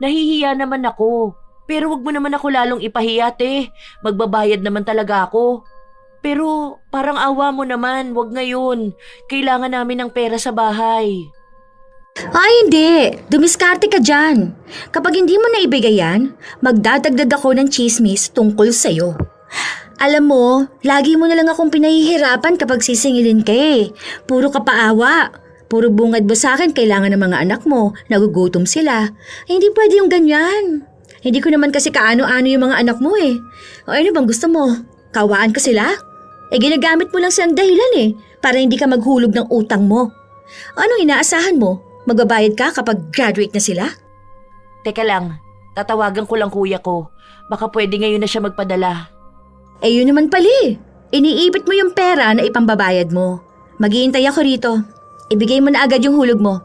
Nahihiya naman ako. Pero wag mo naman ako lalong ipahiya, te. Magbabayad naman talaga ako. Pero parang awa mo naman, wag ngayon. Kailangan namin ng pera sa bahay. Ay, hindi. Dumiskarte ka dyan. Kapag hindi mo naibigay yan, magdadagdag ako ng chismis tungkol sa'yo. Alam mo, lagi mo na lang akong pinahihirapan kapag sisingilin ka eh. Puro kapaawa. Puro bungad mo sa akin kailangan ng mga anak mo. Nagugutom sila. Hindi pwede yung ganyan. Hindi ko naman kasi kaano-ano yung mga anak mo eh. O ano bang gusto mo? Kawaan ko sila? Ginagamit mo lang silang dahilan eh. Para hindi ka maghulog ng utang mo. Ano inaasahan mo? Magbabayad ka kapag graduate na sila? Teka lang, tatawagan ko lang kuya ko. Baka pwede ngayon na siya magpadala. Yun naman pala eh. Iniipit mo yung pera na ipambabayad mo. Maghihintay ako rito. Ibigay mo na agad yung hulog mo.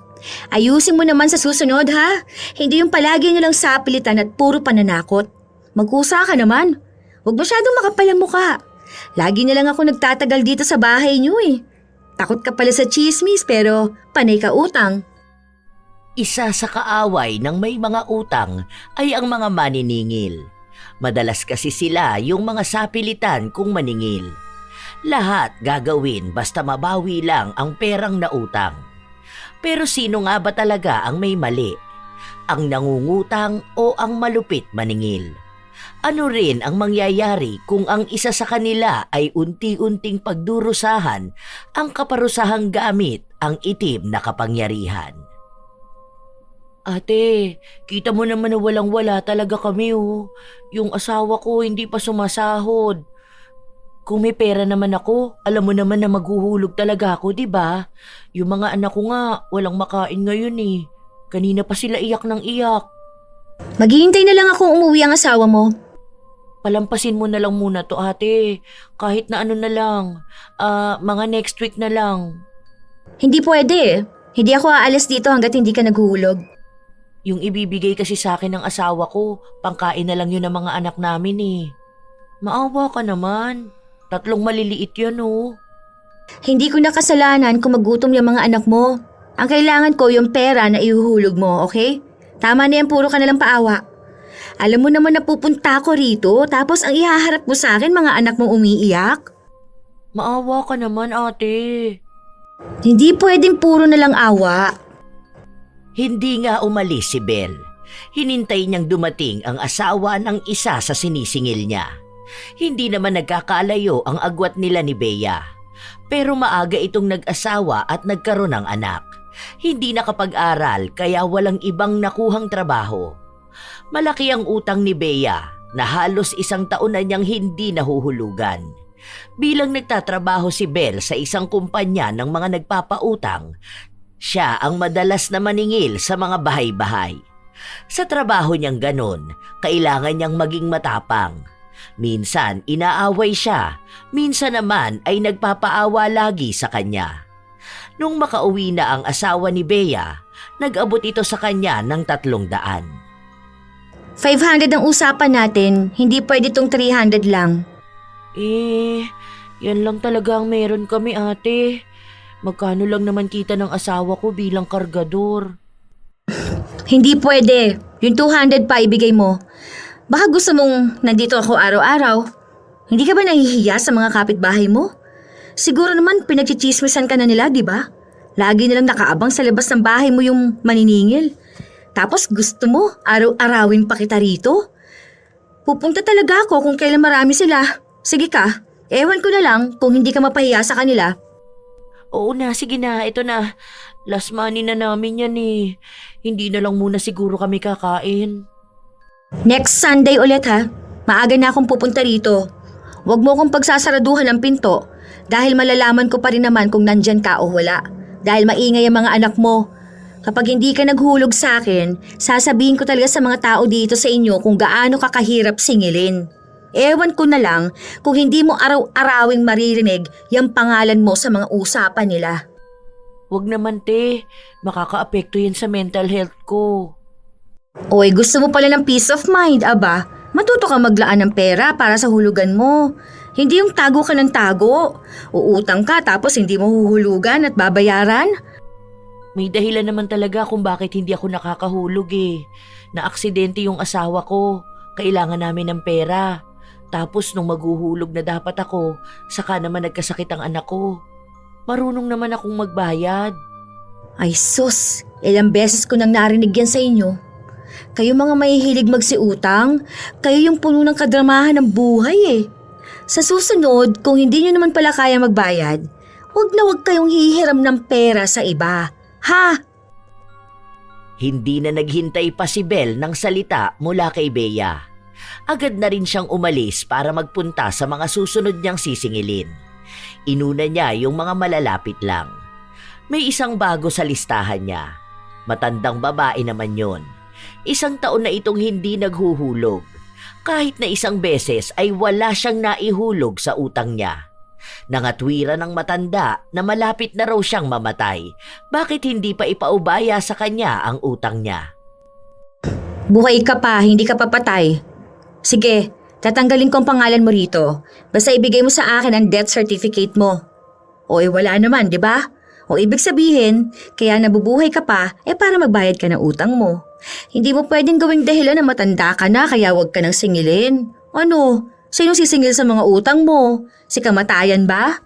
Ayusin mo naman sa susunod ha. Hindi yung palagi nilang sapilitan at puro pananakot. Magkusa ka naman. Huwag masyadong makapal ang mukha. Lagi na lang ako nagtatagal dito sa bahay niyo eh. Takot ka pala sa chismis pero panay ka utang. Isa sa kaaway ng may mga utang ay ang mga maniningil. Madalas kasi sila yung mga sapilitan kung maningil. Lahat gagawin basta mabawi lang ang perang nautang. Pero sino nga ba talaga ang may mali? Ang nangungutang o ang malupit maningil? Ano rin ang mangyayari kung ang isa sa kanila ay unti-unting pagdurusahan ang kaparusahang gamit ang itim na kapangyarihan? Ate, kita mo naman na walang-wala talaga kami oh. Yung asawa ko hindi pa sumasahod. Kung may pera naman ako, alam mo naman na maghuhulog talaga ako, di ba? Yung mga anak ko nga, walang makain ngayon eh. Kanina pa sila iyak ng iyak. Maghihintay na lang ako umuwi ang asawa mo. Palampasin mo na lang muna to ate. Kahit na ano na lang. Mga next week na lang. Hindi pwede. Hindi ako aalis dito hanggat hindi ka naghuhulog. Yung ibibigay kasi sa akin ng asawa ko, pangkain na lang yun ng mga anak namin eh. Maawa ka naman. 3 maliliit yan oh. Hindi ko na kasalanan kung magutom yung mga anak mo. Ang kailangan ko yung pera na ihuhulog mo, okay? Tama na yan, puro ka nalang paawa. Alam mo naman na pupunta ako rito tapos ang ihaharap mo sa akin mga anak mo umiiyak. Maawa ka naman ate. Hindi pwedeng puro na lang awa. Hindi nga umalis si Bel. Hinintay niyang dumating ang asawa ng isa sa sinisingil niya. Hindi naman nagkakalayo ang agwat nila ni Bea. Pero maaga itong nag-asawa at nagkaroon ng anak. Hindi nakapag-aral kaya walang ibang nakuhang trabaho. Malaki ang utang ni Bea na halos 1 taon na niyang hindi nahuhulugan. Bilang nagtatrabaho si Bel sa isang kumpanya ng mga nagpapautang, siya ang madalas na maningil sa mga bahay-bahay. Sa trabaho niyang ganon, kailangan niyang maging matapang. Minsan inaaway siya, minsan naman ay nagpapaawa lagi sa kanya. Nung makauwi na ang asawa ni Bea, nag-abot ito sa kanya ng 300. 500 ang usapan natin, hindi pwede tong 300 lang. Yan lang talaga ang meron kami ate. Magkano lang naman kita ng asawa ko bilang kargador? Hindi pwede. Yung 200 pa ibigay mo. Baka gusto mong nandito ako araw-araw. Hindi ka ba nahihiya sa mga kapitbahay mo? Siguro naman pinagchichismisan ka na nila, di ba? Lagi nilang nakaabang sa labas ng bahay mo yung maniningil. Tapos gusto mo araw-arawin pa kita rito? Pupunta talaga ako kung kailan marami sila. Sige ka, ewan ko na lang kung hindi ka mapahiya sa kanila. Oo na, sige na, ito na. Last money na namin yan eh. Hindi na lang muna siguro kami kakain. Next Sunday ulit ha. Maaga na akong pupunta rito. Huwag mo akong pagsasaraduhan ng pinto dahil malalaman ko pa rin naman kung nandyan ka o wala. Dahil maingay ang mga anak mo. Kapag hindi ka naghulog sa akin, sasabihin ko talaga sa mga tao dito sa inyo kung gaano ka kahirap singilin. Ewan ko na lang kung hindi mo araw-arawing maririnig yung pangalan mo sa mga usapan nila. Huwag naman te, makakaapekto yan sa mental health ko. Oy, gusto mo pala ng peace of mind, aba? Matuto ka maglaan ng pera para sa hulugan mo. Hindi yung tago ka ng tago. Uutang ka tapos hindi mo huhulugan at babayaran. May dahilan naman talaga kung bakit hindi ako nakakahulog eh. Naaksidente yung asawa ko. Kailangan namin ng pera. Tapos nung maghuhulog na dapat ako, saka naman nagkasakit ang anak ko. Marunong naman akong magbayad. Ay sus, ilang beses ko nang narinig yan sa inyo. Kayo mga mahihilig magsiutang, kayo yung puno ng kadramahan ng buhay eh. Sa susunod, kung hindi nyo naman pala kaya magbayad, wag na wag kayong hihiram ng pera sa iba. Ha? Hindi na naghintay pa si Belle ng salita mula kay Bea. Agad na rin siyang umalis para magpunta sa mga susunod niyang sisingilin. Inuna niya yung mga malalapit lang. May isang bago sa listahan niya. Matandang babae naman yon. 1 taon na itong hindi naghuhulog. Kahit na 1 beses ay wala siyang naihulog sa utang niya. Nangatwiran ng matanda na malapit na raw siyang mamatay. Bakit hindi pa ipaubaya sa kanya ang utang niya? Buhay ka pa, hindi ka papatay. Sige, tatanggalin ko ang pangalan mo rito. Basta ibigay mo sa akin ang death certificate mo. O wala naman, di ba? O ibig sabihin, kaya nabubuhay ka pa, para magbayad ka ng utang mo. Hindi mo pwedeng gawing dahilan na matanda ka na kaya wag ka nang singilin. Ano? Sino sisingil sa mga utang mo? Si kamatayan ba?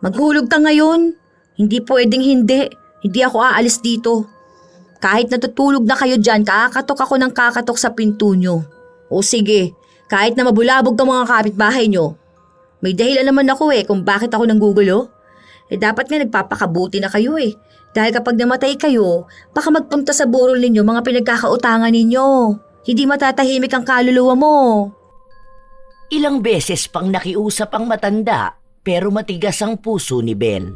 Maghulog ka ngayon. Hindi pwedeng hindi. Hindi ako aalis dito. Kahit natutulog na kayo dyan, kakatok ako ng kakatok sa pinto nyo. O sige, kahit na mabulabog ka mga kapitbahay nyo. May dahilan naman ako kung bakit ako nanggugulo. Dapat nga nagpapakabuti na kayo Dahil kapag namatay kayo, baka magpunta sa burol ninyo mga pinagkakautangan ninyo. Hindi matatahimik ang kaluluwa mo. Ilang beses pang nakiusap ang matanda pero matigas ang puso ni Belle.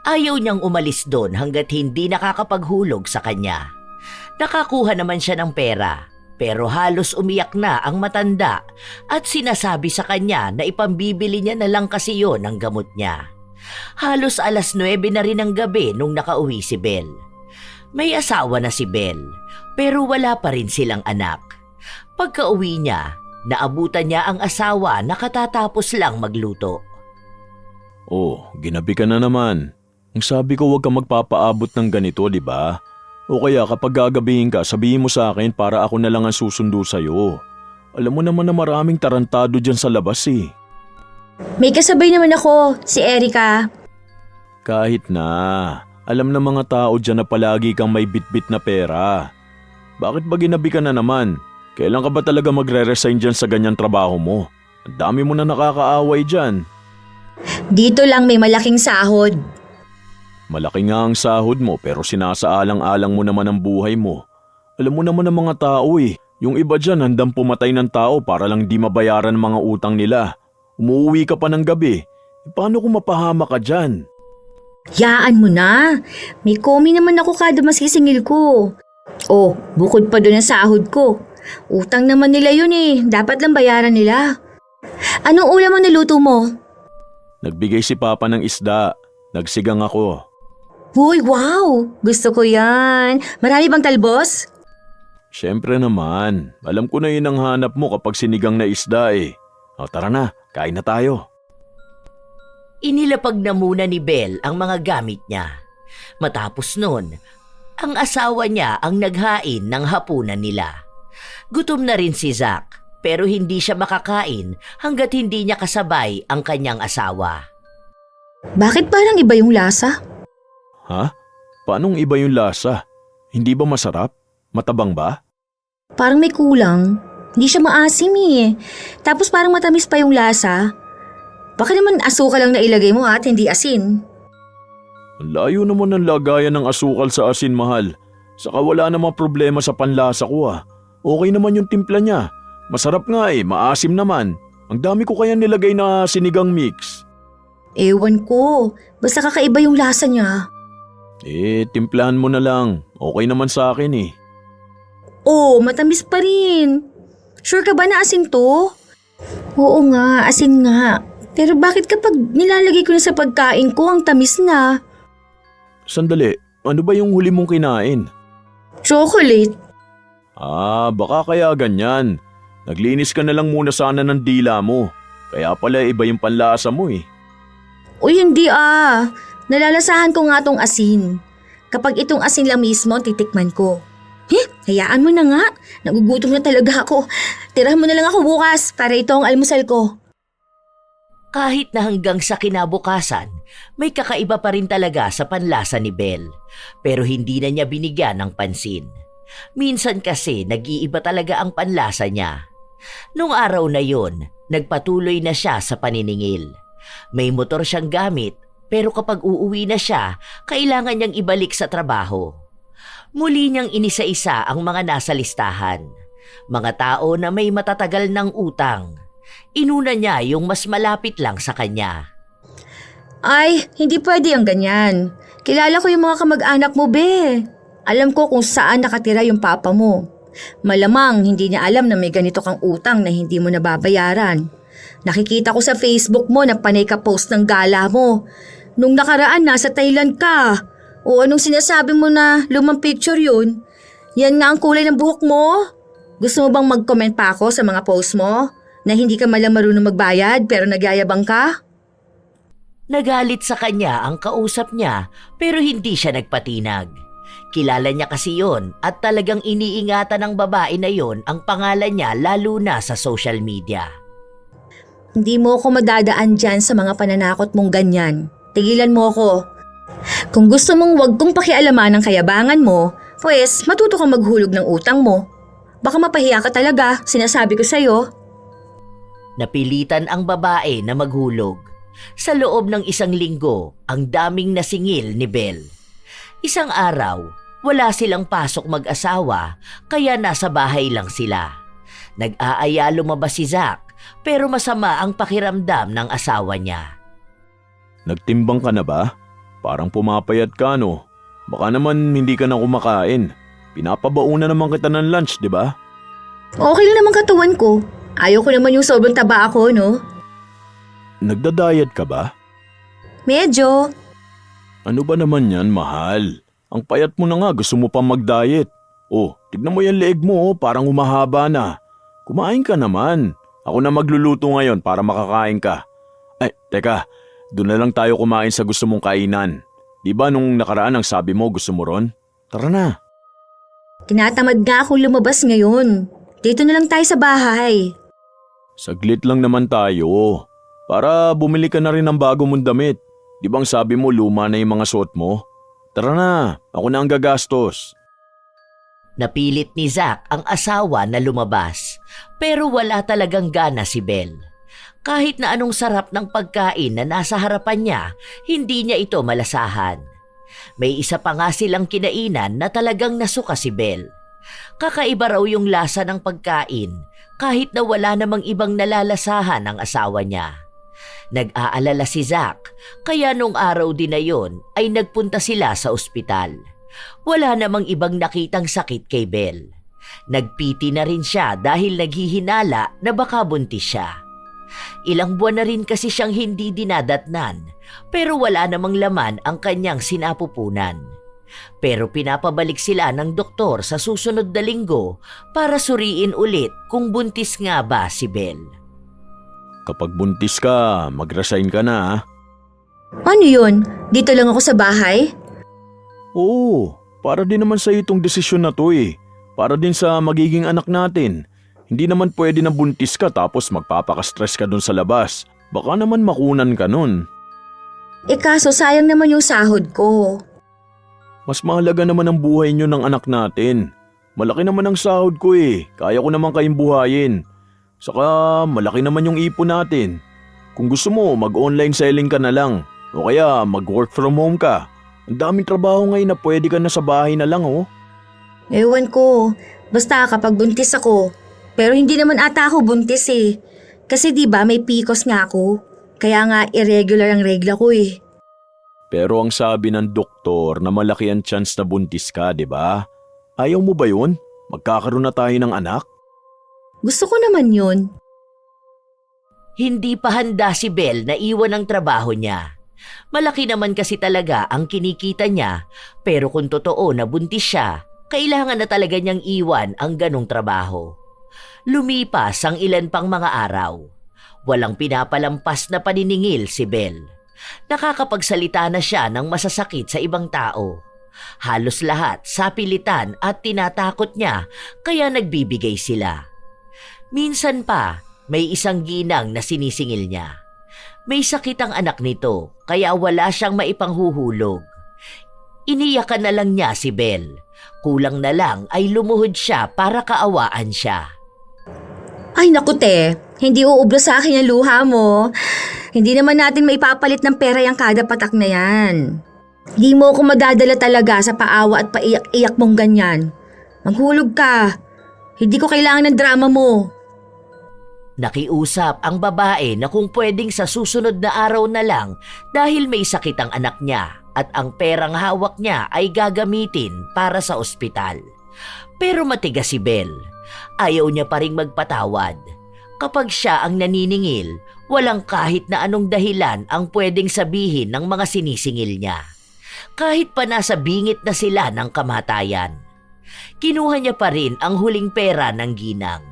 Ayaw niyang umalis doon hanggat hindi nakakapaghulog sa kanya. Nakakuha naman siya ng pera pero halos umiyak na ang matanda at sinasabi sa kanya na ipambibili niya na lang kasi yon ng gamot niya. Halos 9:00 na rin ng gabi nung nakauwi si Belle. May asawa na si Belle pero wala pa rin silang anak. Pagka-uwi niya, naabutan niya ang asawa na katatapos lang magluto. Oh, ginabi ka na naman. Ang sabi ko huwag kang magpapaabot ng ganito, di ba? O kaya kapag gagabihin ka, sabihin mo sa akin para ako na lang ang susundo sa'yo. Alam mo naman na maraming tarantado dyan sa labas May kasabay naman ako, si Erica. Kahit na, alam na mga tao dyan na palagi kang may bitbit na pera. Bakit ba ginabi ka na naman? Kailan ka ba talaga magre-resign dyan sa ganyang trabaho mo? Ang dami mo na nakakaaway dyan. Dito lang may malaking sahod. Malaki nga ang sahod mo pero sinasaalang-alang mo naman ang buhay mo. Alam mo naman ang mga tao yung iba dyan handang pumatay ng tao para lang di mabayaran ang mga utang nila. Umuwi ka pa ng gabi. Paano kung mapahama ka dyan? Yaan mo na. May komi naman ako kada masisingil ko. Oh, bukod pa doon ang sahod ko. Utang naman nila yun Dapat lang bayaran nila. Anong ulam ang niluto mo? Nagbigay si Papa ng isda. Nagsigang ako. Uy, wow! Gusto ko yan. Marami bang talbos? Siyempre naman. Alam ko na yun ang hanap mo kapag sinigang na isda O tara na, kain na tayo. Inilapag na muna ni Belle ang mga gamit niya. Matapos nun, ang asawa niya ang naghain ng hapunan nila. Gutom na rin si Zack pero hindi siya makakain hanggat hindi niya kasabay ang kanyang asawa. Bakit parang iba yung lasa? Ha? Paanong iba yung lasa? Hindi ba masarap? Matabang ba? Parang may kulang. Hindi siya maasim Tapos parang matamis pa yung lasa. Baka naman asukal lang na ilagay mo at hindi asin. Ang layo naman ng lagayan ng asukal sa asin, mahal. Saka wala namang problema sa panlasa ko Okay naman yung timpla niya. Masarap nga maasim naman. Ang dami ko kaya nilagay na sinigang mix. Ewan ko. Basta kakaiba yung lasa niya. Timplahan mo na lang. Okay naman sa akin Oh, matamis pa rin. Sure ka ba na asin to? Oo nga, asin nga. Pero bakit kapag nilalagay ko na sa pagkain ko, ang tamis na? Sandali, ano ba yung huli mong kinain? Chocolate. Baka kaya ganyan. Naglinis ka na lang muna sana ng dila mo. Kaya pala iba yung panlasa mo Uy, hindi Nalalasahan ko nga tong asin. Kapag itong asin lang mismo ang titikman ko. Hayaan mo na nga. Nagugutom na talaga ako. Tirahan mo na lang ako bukas para ito ang almusal ko. Kahit na hanggang sa kinabukasan, may kakaiba pa rin talaga sa panlasa ni Belle. Pero hindi na niya binigyan ng pansin. Minsan kasi nag-iiba talaga ang panlasa niya. Nung araw na yon, nagpatuloy na siya sa paniningil. May motor siyang gamit, pero kapag uuwi na siya, kailangan niyang ibalik sa trabaho. Muli niyang inisa-isa ang mga nasa listahan. Mga tao na may matatagal ng utang. Inuna niya yung mas malapit lang sa kanya. Ay, hindi pwede yung ganyan. Kilala ko yung mga kamag-anak mo, be. Alam ko kung saan nakatira yung papa mo. Malamang hindi niya alam na may ganito kang utang na hindi mo nababayaran. Nakikita ko sa Facebook mo na panay ka post ng gala mo. Nung nakaraan nasa Thailand ka. O anong sinasabi mo na lumang picture yun? Yan nga ang kulay ng buhok mo? Gusto mo bang mag-comment pa ako sa mga post mo? Na hindi ka malang marunong magbayad pero nagyayabang ka? Nagalit sa kanya ang kausap niya pero hindi siya nagpatinag. Kilala niya kasi yon at talagang iniingatan ng babae na yon ang pangalan niya lalo na sa social media. Hindi mo ako madadaan dyan sa mga pananakot mong ganyan. Tigilan mo ako. Kung gusto mong wag kong pakialaman ang kayabangan mo, pues matuto kang maghulog ng utang mo. Baka mapahiya ka talaga, sinasabi ko sa'yo. Napilitan ang babae na maghulog. Sa loob ng 1 linggo, ang daming nasingil ni Belle. Isang araw, wala silang pasok mag-asawa, kaya nasa bahay lang sila. Nag-aaya lumabas si Zack, pero masama ang pakiramdam ng asawa niya. Nagtimbang ka na ba? Parang pumapayat ka, no? Baka naman hindi ka na kumakain. Pinapabaunan naman kita ng lunch, di ba? Okay lang naman katawan ko. Ayaw ko naman yung sobrang taba ako, no? Nagda-diet ka ba? Medyo. Ano ba naman yan, mahal? Ang payat mo na nga, gusto mo pa mag-diet. Oh, tignan mo yung leeg mo, parang humahaba na. Kumain ka naman. Ako na magluluto ngayon para makakain ka. Ay, teka, doon na lang tayo kumain sa gusto mong kainan. Di ba nung nakaraan ang sabi mo gusto mo ron? Tara na. Tinatamad nga akong lumabas ngayon. Dito na lang tayo sa bahay. Saglit lang naman tayo. Para bumili ka na rin ng bago mong damit. Di bang sabi mo luma na yung mga suot mo? Tara na, ako na ang gagastos. Napilit ni Zack ang asawa na lumabas, pero wala talagang gana si Belle. Kahit na anong sarap ng pagkain na nasa harapan niya, hindi niya ito malasahan. May isa pa nga silang kinainan na talagang nasuka si Belle. Kakaiba raw yung lasa ng pagkain kahit na wala namang ibang nalalasahan ang asawa niya. Nag-aalala si Zack, kaya nung araw din na yon ay nagpunta sila sa ospital. Wala namang ibang nakitang sakit kay Belle. Nagpiti na rin siya dahil naghihinala na baka buntis siya. Ilang buwan na rin kasi siyang hindi dinadatnan, pero wala namang laman ang kanyang sinapupunan. Pero pinapabalik sila ng doktor sa susunod na linggo para suriin ulit kung buntis nga ba si Belle. Kapag buntis ka, mag-resign ka na ha? Ano yun? Dito lang ako sa bahay? Oo, para din naman sa itong desisyon na to eh. Para din sa magiging anak natin. Hindi naman pwede na buntis ka tapos magpapaka-stress ka dun sa labas. Baka naman makunan ka nun. Kaso sayang naman yung sahod ko. Mas mahalaga naman ang buhay nyo ng anak natin. Malaki naman ang sahod ko eh. Kaya ko naman kayong buhayin. Saka malaki naman yung ipon natin. Kung gusto mo, mag-online selling ka na lang. O kaya mag-work from home ka. Ang daming trabaho ngayon na pwede ka na sa bahay na lang oh. Ewan ko. Basta kapag buntis ako. Pero hindi naman ata ako buntis eh. Kasi diba may PCOS nga ako. Kaya nga irregular ang regla ko eh. Pero ang sabi ng doktor na malaki ang chance na buntis ka, di ba? Ayaw mo ba yun? Magkakaroon na tayo ng anak? Gusto ko naman yun. Hindi pa handa si Belle na iwan ang trabaho niya. Malaki naman kasi talaga ang kinikita niya, pero kung totoo na buntis siya, kailangan na talaga niyang iwan ang ganong trabaho. Lumipas ang ilan pang mga araw. Walang pinapalampas na paniningil si Belle. Nakakapagsalita na siya ng masasakit sa ibang tao. Halos lahat sa pilitan at tinatakot niya kaya nagbibigay sila. Minsan pa, may isang ginang na sinisingil niya. May sakit ang anak nito kaya wala siyang maipanghuhulog. Iniyakan na lang niya si Belle. Kulang na lang ay lumuhod siya para kaawaan siya. Ay naku te, hindi uubra sa akin yung luha mo. Hindi naman natin maipapalit ng pera yung kada patak na yan. Hindi mo ako madadala talaga sa paawa at paiyak-iyak mong ganyan. Maghulog ka. Hindi ko kailangan ng drama mo. Nakiusap ang babae na kung pwedeng sa susunod na araw na lang dahil may sakit ang anak niya at ang perang hawak niya ay gagamitin para sa ospital. Pero matigas si Belle. Ayaw niya pa ring magpatawad. Kapag siya ang naniningil, walang kahit na anong dahilan ang pwedeng sabihin ng mga sinisingil niya. Kahit pa nasa bingit na sila ng kamatayan. Kinuha niya pa rin ang huling pera ng ginang.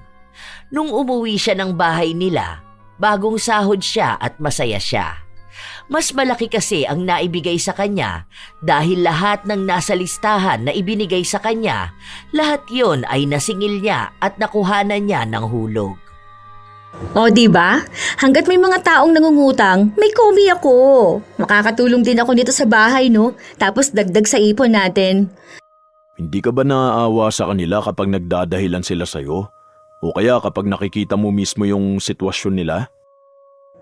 Nung umuwi siya ng bahay nila, bagong sahod siya at masaya siya. Mas malaki kasi ang naibigay sa kanya dahil lahat ng nasa listahan na ibinigay sa kanya, lahat yon ay nasingil niya at nakuhanan niya ng hulog. O di ba? Hanggat may mga taong nangungutang, may komi ako. Makakatulong din ako dito sa bahay, no? Tapos dagdag sa ipon natin. Hindi ka ba naaawa sa kanila kapag nagdadahilan sila sa'yo? O kaya kapag nakikita mo mismo yung sitwasyon nila?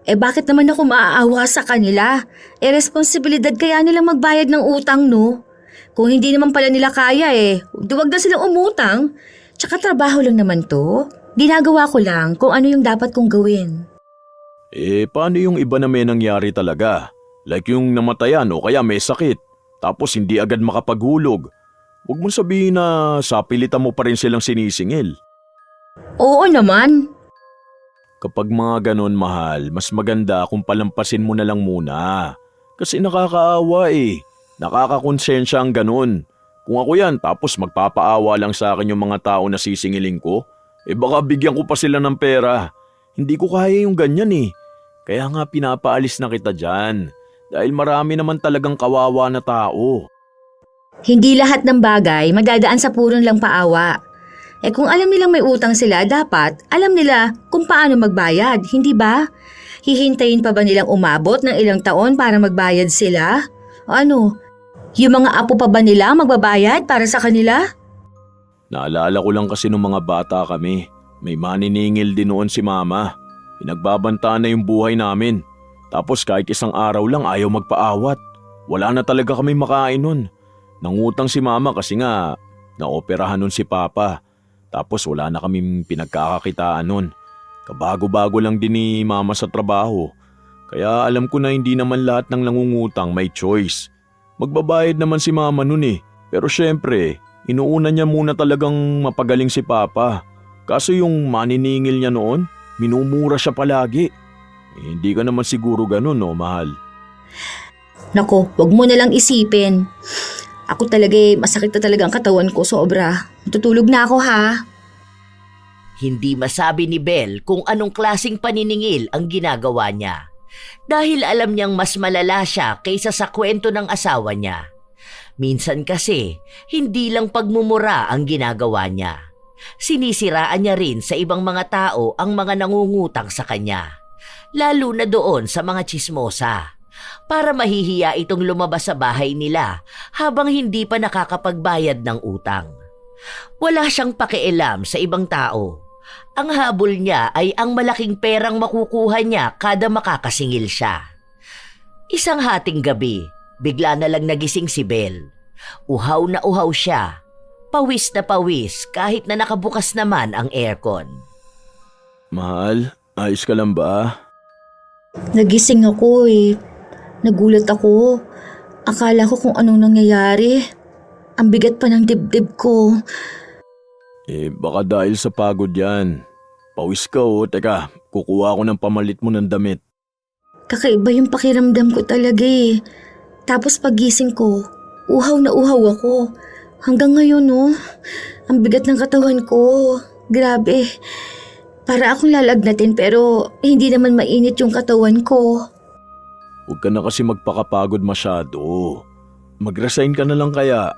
Eh bakit naman ako maaawa sa kanila? Eh responsibilidad kaya nilang magbayad ng utang, no? Kung hindi naman pala nila kaya duwag na silang umutang. Tsaka trabaho lang naman to. Ginagawa ko lang kung ano yung dapat kong gawin. Paano yung iba na may nangyari talaga? Like yung namatayan o kaya may sakit, tapos hindi agad makapaghulog. Huwag mong sabihin na sapilitan mo pa rin silang sinisingil. Oo naman. Kapag mga ganon, mahal, mas maganda kung palampasin mo na lang muna. Kasi nakakaawa Nakakakonsensya ang ganon. Kung ako yan, tapos magpapaawa lang sa akin yung mga tao na sisingilin ko, baka bigyan ko pa sila ng pera. Hindi ko kaya yung ganyan Kaya nga pinapaalis na kita dyan. Dahil marami naman talagang kawawa na tao. Hindi lahat ng bagay magdadaan sa purong lang paawa. Kung alam nilang may utang sila, dapat alam nila kung paano magbayad, hindi ba? Hihintayin pa ba nilang umabot ng ilang taon para magbayad sila? O ano, yung mga apo pa ba nila magbabayad para sa kanila? Naalala ko lang kasi nung mga bata kami, may maniningil din noon si mama. Pinagbabantaan na yung buhay namin. Tapos kahit isang araw lang ayaw magpaawat. Wala na talaga kami makain nun. Nangutang si mama kasi nga naoperahan nun si papa. Tapos wala na kaming pinagkakakitaan nun. Kabago-bago lang din ni mama sa trabaho. Kaya alam ko na hindi naman lahat ng nangungutang may choice. Magbabayad naman si mama nun Pero syempre, inuuna niya muna talagang mapagaling si papa. Kaso yung maniningil niya noon, minumura siya palagi. Hindi ka naman siguro ganun, no, mahal? Nako, wag mo na lang isipin. Ako talaga masakit na talaga ang katawan ko sobra. Tutulog na ako ha. Hindi masabi ni Belle kung anong klaseng paniningil ang ginagawa niya. Dahil alam niyang mas malala siya kaysa sa kwento ng asawa niya. Minsan kasi, hindi lang pagmumura ang ginagawa niya. Sinisiraan niya rin sa ibang mga tao ang mga nangungutang sa kanya. Lalo na doon sa mga tsismosa. Para mahihiya itong lumabas sa bahay nila habang hindi pa nakakapagbayad ng utang. Wala siyang pakialam sa ibang tao. Ang habol niya ay ang malaking perang makukuha niya kada makakasingil siya. Isang hating gabi, bigla na lang nagising si Belle. Uhaw na uhaw siya. Pawis na pawis kahit na nakabukas naman ang aircon. Mahal, ayos ka lang ba? Nagising ako Nagulat ako. Akala ko kung anong nangyayari. Ang bigat pa ng dibdib ko. Baka dahil sa pagod yan. Pawis ka Teka, kukuha ako ng pamalit mo ng damit. Kakaiba yung pakiramdam ko talaga Tapos pagising ko, uhaw na uhaw ako. Hanggang ngayon ang bigat ng katawan ko. Grabe. Para akong lalagnatin pero hindi naman mainit yung katawan ko. Huwag ka na kasi magpakapagod masyado. Mag-resign ka na lang kaya.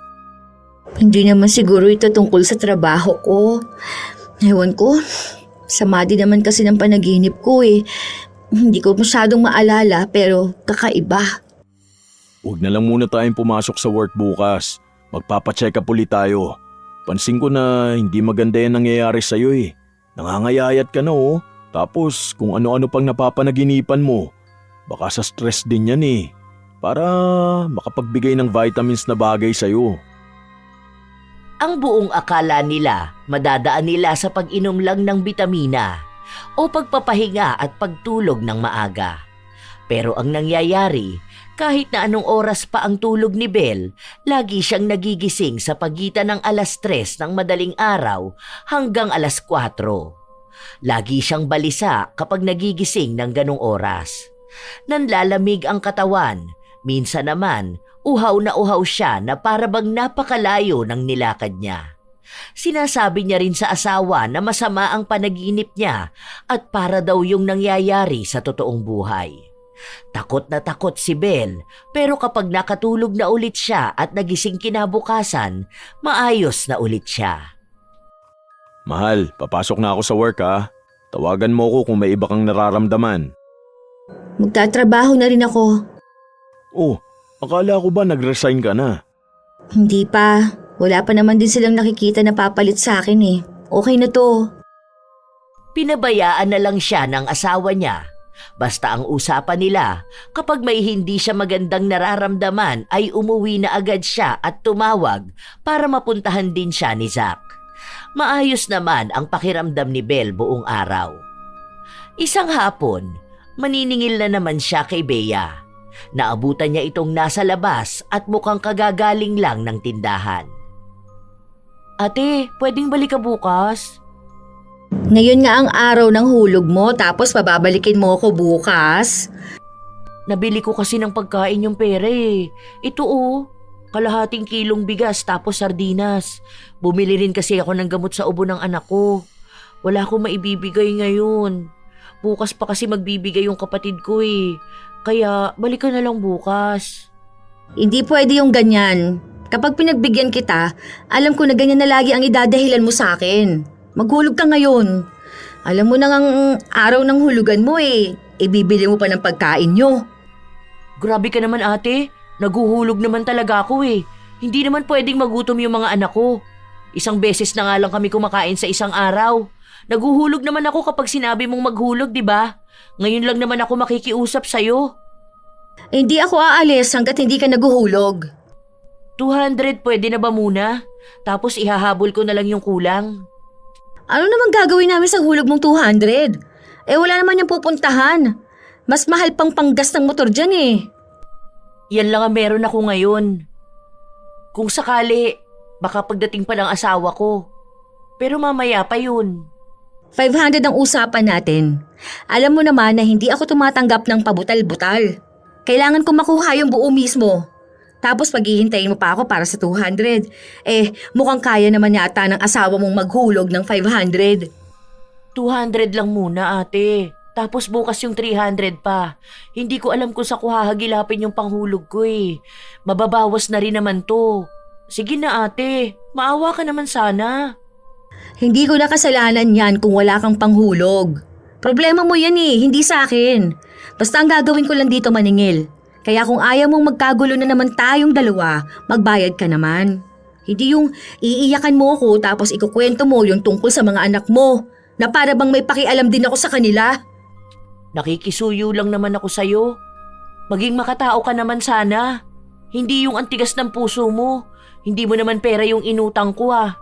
Hindi naman siguro ito tungkol sa trabaho ko. Ewan ko, sama din naman kasi ng panaginip ko eh. Hindi ko masyadong maalala pero kakaiba. Huwag na lang muna tayong pumasok sa work bukas. Magpapacheck up ulit tayo. Pansin ko na hindi maganda yan nangyayari sa'yo eh. Nangangayayat ka na oh. Tapos kung ano-ano pang napapanaginipan mo. Baka sa stress din yan eh. Para makapagbigay ng vitamins na bagay sa'yo. Ang buong akala nila madadaan nila sa pag-inom lang ng bitamina o pagpapahinga at pagtulog ng maaga. Pero ang nangyayari, kahit na anong oras pa ang tulog ni Belle, lagi siyang nagigising sa pagitan ng 3:00 ng madaling araw hanggang 4:00. Lagi siyang balisa kapag nagigising ng ganong oras. Nanlalamig ang katawan, minsan naman uhaw na uhaw siya na para bang napakalayo ng nilakad niya. Sinasabi niya rin sa asawa na masama ang panaginip niya at para daw yung nangyayari sa totoong buhay. Takot na takot si Belle pero kapag nakatulog na ulit siya at nagising kinabukasan, maayos na ulit siya. Mahal, papasok na ako sa work ha. Tawagan mo ko kung may iba kang nararamdaman. Magtatrabaho na rin ako. Oh, akala ko ba nag-resign ka na? Hindi pa. Wala pa naman din silang nakikita na papalit sa akin eh. Okay na to. Pinabayaan na lang siya ng asawa niya. Basta ang usapan nila, kapag may hindi siya magandang nararamdaman ay umuwi na agad siya at tumawag para mapuntahan din siya ni Zack. Maayos naman ang pakiramdam ni Belle buong araw. Isang hapon, maniningil na naman siya kay Bea. Naabutan niya itong nasa labas at mukhang kagagaling lang ng tindahan. Ate, pwedeng balik ka bukas? Ngayon nga ang araw ng hulog mo tapos pababalikin mo ako bukas. Nabili ko kasi ng pagkain yung pera eh. Ito oh, kalahating kilong bigas tapos sardinas. Bumili rin kasi ako ng gamot sa ubo ng anak ko. Wala akong maibibigay ngayon. Bukas pa kasi magbibigay yung kapatid ko eh. Kaya balik ka na lang bukas. Hindi pwede yung ganyan. Kapag pinagbigyan kita, alam ko na ganyan na lagi ang idadahilan mo sa akin. Maghulog ka ngayon. Alam mo na ang araw ng hulugan mo eh. Ibibili mo pa ng pagkain nyo. Grabe ka naman ate. Naguhulog naman talaga ako eh. Hindi naman pwedeng magutom yung mga anak ko. Isang beses na nga lang kami kumakain sa isang araw. Naguhulog naman ako kapag sinabi mong maghulog, di ba? Ngayon lang naman ako makikiusap sa'yo. Hindi ako aalis hanggat hindi ka naguhulog. 200 pwede na ba muna? Tapos ihahabol ko na lang yung kulang. Ano naman gagawin namin sa hulog mong 200? Eh wala naman yung pupuntahan. Mas mahal pang panggas ng motor dyan eh. Yan lang ang meron ako ngayon. Kung sakali, baka pagdating pa ng asawa ko. Pero mamaya pa yun. 500 ang usapan natin. Alam mo naman na hindi ako tumatanggap ng pabutal-butal. Kailangan ko makuha yung buo mismo. Tapos paghihintayin mo pa ako para sa 200. Eh, mukhang kaya naman yata ng asawa mong maghulog ng 500. 200 lang muna ate. Tapos bukas yung 300 pa. Hindi ko alam kung sa ko hahagilapin yung panghulog ko eh. Mababawas na rin naman to. Sige na ate, maawa ka naman sana. Hindi ko na kasalanan yan kung wala kang panghulog. Problema mo yan eh, hindi sa akin. Basta ang gagawin ko lang dito maningil. Kaya kung ayaw mong magkagulo na naman tayong dalawa, magbayad ka naman. Hindi yung iiyakan mo ako tapos ikukwento mo yung tungkol sa mga anak mo na para bang may pakialam din ako sa kanila. Nakikisuyo lang naman ako sa'yo. Maging makatao ka naman sana. Hindi yung antigas ng puso mo. Hindi mo naman pera yung inutang ko ah.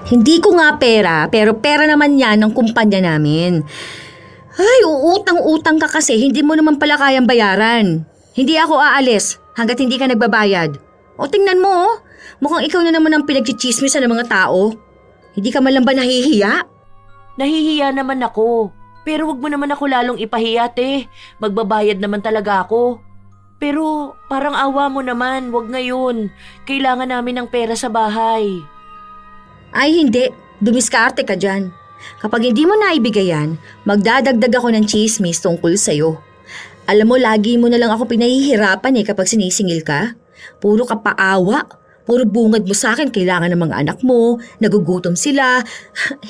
Hindi ko nga pera, pero pera naman yan ng kumpanya namin. Ay, uutang-utang ka kasi, hindi mo naman pala kayang bayaran. Hindi ako aalis hanggat hindi ka nagbabayad. O tingnan mo, oh. Mukhang ikaw na naman ang pinagchichismisan ng mga tao. Hindi ka man lang ba nahihiya? Nahihiya naman ako. Pero wag mo naman ako lalong ipahiya te. Magbabayad naman talaga ako. Pero parang awa mo naman, wag ngayon. Kailangan namin ng pera sa bahay. Ay hindi, dumiskarte ka dyan. Kapag hindi mo naibigay yan, magdadagdag ako ng chismis tungkol sa'yo. Alam mo, lagi mo na lang ako pinahihirapan kapag sinisingil ka. Puro ka paawa. Puro bungad mo sa akin, kailangan ng mga anak mo, nagugutom sila.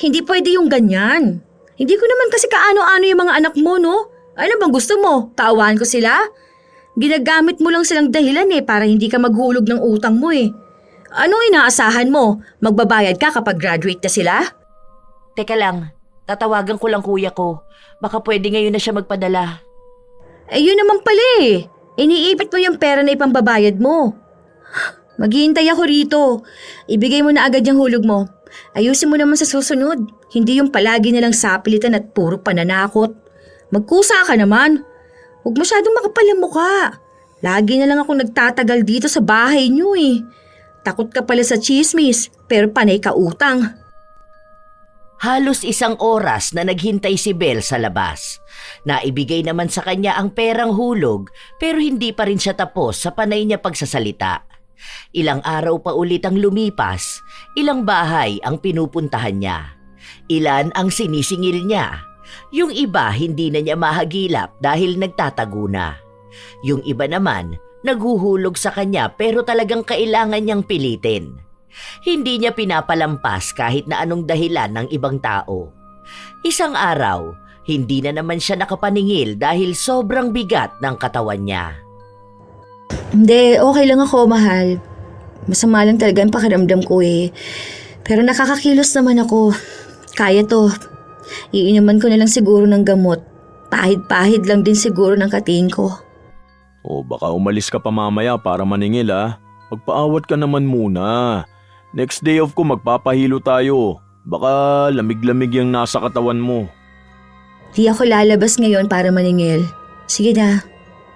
Hindi pwede yung ganyan. Hindi ko naman kasi kaano-ano yung mga anak mo, no? Ano bang gusto mo? Kaawaan ko sila? Ginagamit mo lang silang dahilan para hindi ka maghulog ng utang mo Anong inaasahan mo? Magbabayad ka kapag graduate na sila? Teka lang, tatawagan ko lang kuya ko. Baka pwede ngayon na siya magpadala. Yun naman pala Iniipit mo yung pera na ipambabayad mo. Maghihintay ako rito. Ibigay mo na agad yung hulog mo. Ayusin mo naman sa susunod. Hindi yung palagi nalang sapilitan at puro pananakot. Magkusa ka naman. Huwag masyadong makapal ang mukha. Lagi na lang ako nagtatagal dito sa bahay niyo Takot ka pala sa chismis, pero panay ka utang. Halos 1 oras na naghintay si Belle sa labas. Naibigay naman sa kanya ang perang hulog pero hindi pa rin siya tapos sa panay niya pagsasalita. Ilang araw pa ulit ang lumipas, ilang bahay ang pinupuntahan niya. Ilan ang sinisingil niya. Yung iba hindi na niya mahagilap dahil nagtatago na. Yung iba naman naghuhulog sa kanya pero talagang kailangan niyang pilitin. Hindi niya pinapalampas kahit na anong dahilan ng ibang tao. Isang araw, hindi na naman siya nakapaningil dahil sobrang bigat ng katawan niya. Hindi, okay lang ako, mahal. Masama lang talaga ang pakiramdam ko Pero nakakakilos naman ako. Kaya to. Iinuman ko na lang siguro ng gamot. Pahid-pahid lang din siguro ng katiin ko. O baka umalis ka pa mamaya para maningil Magpaawat ka naman muna. Next day off ko magpapahilo tayo. Baka lamig-lamig yung nasa katawan mo. Di ako lalabas ngayon para maningil. Sige na.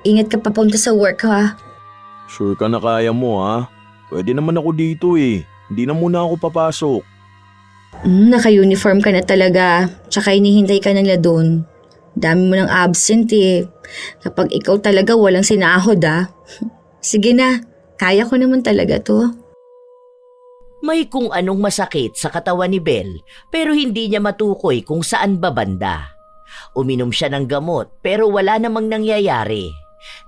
Ingat ka papunta sa work Sure ka na kaya mo Pwede naman ako dito Hindi na muna ako papasok. Naka-uniform ka na talaga. Tsaka hinihintay ka na doon. Dami mo ng absent Kapag ikaw talaga walang sinahod Sige na. Kaya ko naman talaga to. May kung anong masakit sa katawan ni Belle pero hindi niya matukoy kung saan babanda. Uminom siya ng gamot pero wala namang nangyayari.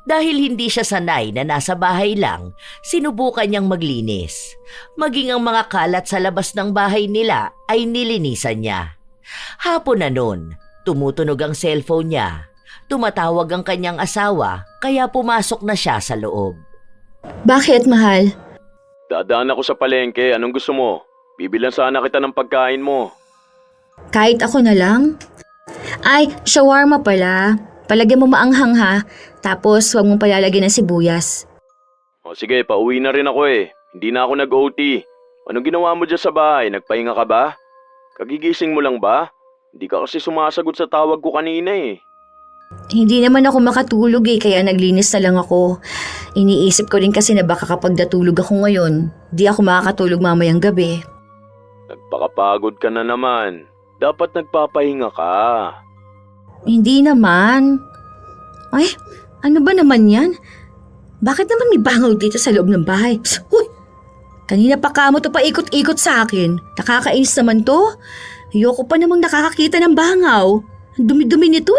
Dahil hindi siya sanay na nasa bahay lang, sinubukan niyang maglinis. Maging ang mga kalat sa labas ng bahay nila ay nilinisan niya. Hapon na nun, tumutunog ang cellphone niya. Tumatawag ang kanyang asawa kaya pumasok na siya sa loob. Bakit, mahal? Dadaan ako sa palengke. Anong gusto mo? Bibilan sana kita ng pagkain mo. Kahit ako na lang? Ay, shawarma pala. Palagyan mo maanghang Tapos huwag mong palalagyan ng sibuyas. O sige, pauwi na rin ako Hindi na ako nag-OT. Anong ginawa mo dyan sa bahay? Nagpahinga ka ba? Kagigising mo lang ba? Hindi ka kasi sumasagot sa tawag ko kanina Hindi naman ako makatulog kaya naglinis na lang ako. Iniisip ko rin kasi na baka kapag natulog ako ngayon, di ako makakatulog mamayang gabi. Nagpakapagod ka na naman. Dapat nagpapahinga ka. Hindi naman. Ay, ano ba naman yan? Bakit naman may bangaw dito sa loob ng bahay? Uy! Kanina pa kamo to paikot-ikot sa akin. Nakakainis naman to. Ayoko pa namang nakakakita ng bangaw. Ang dumi-dumi nito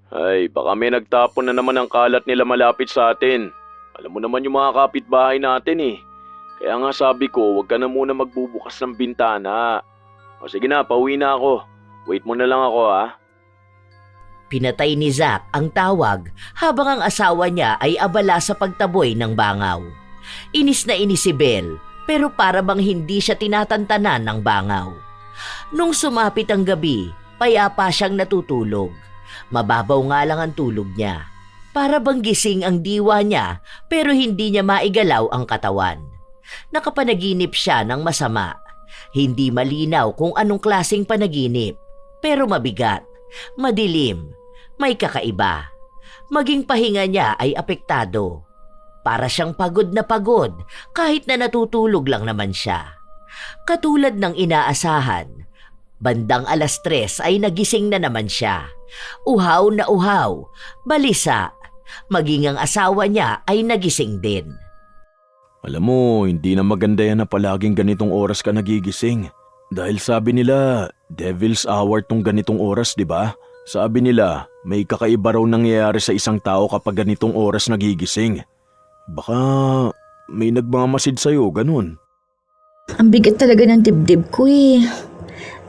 Ay, baka may nagtapon na naman ang kalat nila malapit sa atin. Alam mo naman yung mga kapitbahay natin Kaya nga sabi ko, huwag ka na muna magbubukas ng bintana. O sige na, pauwi na ako. Wait mo na lang ako Pinatay ni Zack ang tawag habang ang asawa niya ay abala sa pagtaboy ng bangaw. Inis na inis si Belle pero para bang hindi siya tinatantanan ng bangaw. Nung sumapit ang gabi, payapa siyang natutulog. Mababaw nga lang ang tulog niya. Para bang gising ang diwa niya pero hindi niya maigalaw ang katawan. Nakapanaginip siya ng masama. Hindi malinaw kung anong klaseng panaginip pero mabigat, madilim, may kakaiba. Maging pahinga niya ay apektado. Para siyang pagod na pagod kahit na natutulog lang naman siya. Katulad ng inaasahan, bandang 3:00 ay nagising na naman siya. Uhaw na uhaw, balisa, maging ang asawa niya ay nagising din. Alam mo, hindi na maganda yan na palaging ganitong oras ka nagigising. Dahil sabi nila, devil's hour tong ganitong oras, di ba? Sabi nila, may kakaiba raw nangyayari sa isang tao kapag ganitong oras nagigising. Baka may nagmamasid sa'yo, ganun. Ang bigat talaga ng dibdib ko eh.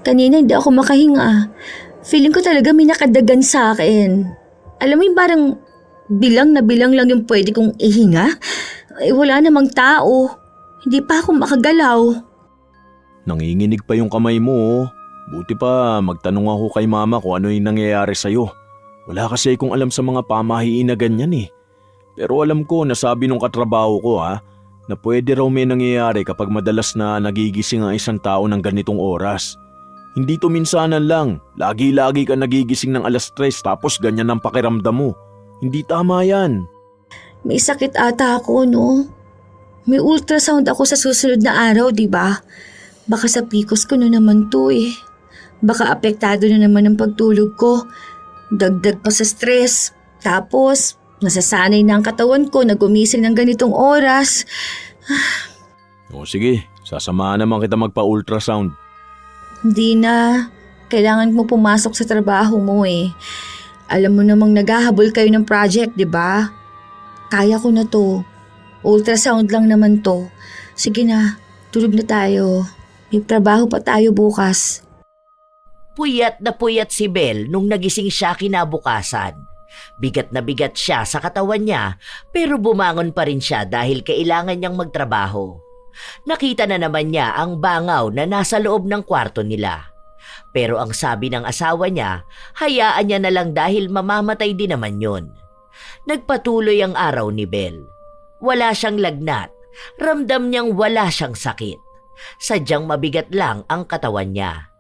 Kanina hindi ako makahinga. Feeling ko talaga may nakadagan sa akin. Alam mo yung parang bilang na bilang lang yung pwede kong ihinga? Eh, wala namang tao. Hindi pa ako makagalaw. Nanginginig pa yung kamay mo, oh. Buti pa magtanong ako kay mama kung ano yung nangyayari sa'yo. Wala kasi akong alam sa mga pamahiin na ganyan eh. Pero alam ko, nasabi nung katrabaho ko na pwede raw may nangyayari kapag madalas na nagigising ang isang tao ng ganitong oras. Hindi to minsanan lang, lagi-lagi ka nagigising ng 3:00 tapos ganyan ang pakiramdam mo. Hindi tama yan. May sakit ata ako, no? May ultrasound ako sa susunod na araw, di ba? Baka sa PCOS ko na naman to eh. Baka apektado na naman ang pagtulog ko. Dagdag pa sa stress. Tapos, nasasanay na ang katawan ko na gumising ng ganitong oras. O sige, sasamahan naman kita magpa-ultrasound. Hindi na. Kailangan mo pumasok sa trabaho mo eh. Alam mo namang naghahabol kayo ng project, di ba? Kaya ko na to. Ultrasound lang naman to. Sige na, tulog na tayo. May trabaho pa tayo bukas. Puyat na puyat si Belle nung nagising siya kinabukasan. Bigat na bigat siya sa katawan niya pero bumangon pa rin siya dahil kailangan niyang magtrabaho. Nakita na naman niya ang bangaw na nasa loob ng kwarto nila. Pero ang sabi ng asawa niya, hayaan niya na lang dahil mamamatay din naman yun. Nagpatuloy ang araw ni Belle. Wala siyang lagnat. Ramdam niyang wala siyang sakit. Sadyang mabigat lang ang katawan niya.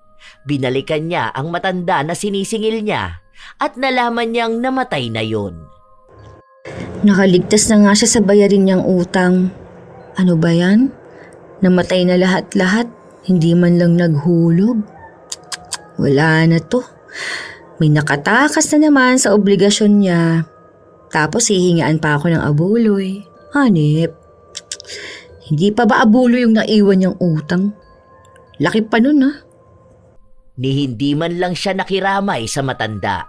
Binalikan niya ang matanda na sinisingil niya at nalaman niyang namatay na yun. Nakaligtas na nga siya sa bayarin niyang utang. Ano ba yan? Namatay na lahat-lahat. Hindi man lang naghulog. Wala na to. May nakatakas na naman sa obligasyon niya. Tapos hihingaan pa ako ng abuloy. Hanip. Hindi pa ba abuloy yung naiwan niyang utang? Laki pa nun Ni hindi man lang siya nakiramay sa matanda.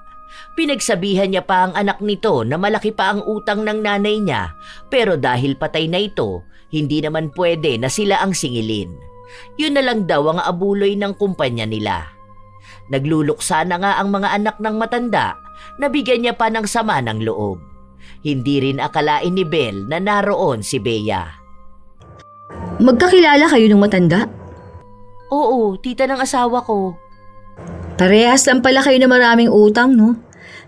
Pinagsabihan niya pa ang anak nito na malaki pa ang utang ng nanay niya pero dahil patay na ito, hindi naman pwede na sila ang singilin. Yun na lang daw ang abuloy ng kumpanya nila. Nagluluksa na nga ang mga anak ng matanda na bigyan niya pa ng sama ng loob. Hindi rin akalain ni Belle na naroon si Bea. Magkakilala kayo ng matanda? Oo, tita ng asawa ko. Parehas lang pala kayo na maraming utang, no?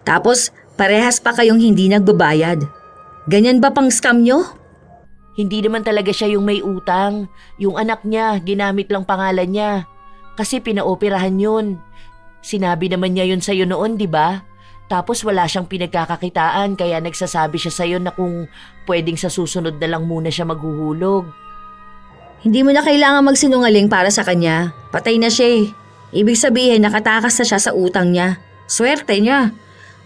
Tapos, parehas pa kayong hindi nagbabayad. Ganyan ba pang scam nyo? Hindi naman talaga siya yung may utang. Yung anak niya, ginamit lang pangalan niya. Kasi pinaoperahan yun. Sinabi naman niya yun sa'yo noon, di ba? Tapos wala siyang pinagkakakitaan kaya nagsasabi siya sa'yo na kung pwedeng sa susunod na lang muna siya maghuhulog. Hindi mo na kailangan magsinungaling para sa kanya. Patay na siya eh. Ibig sabihin, nakatakas na siya sa utang niya. Swerte niya.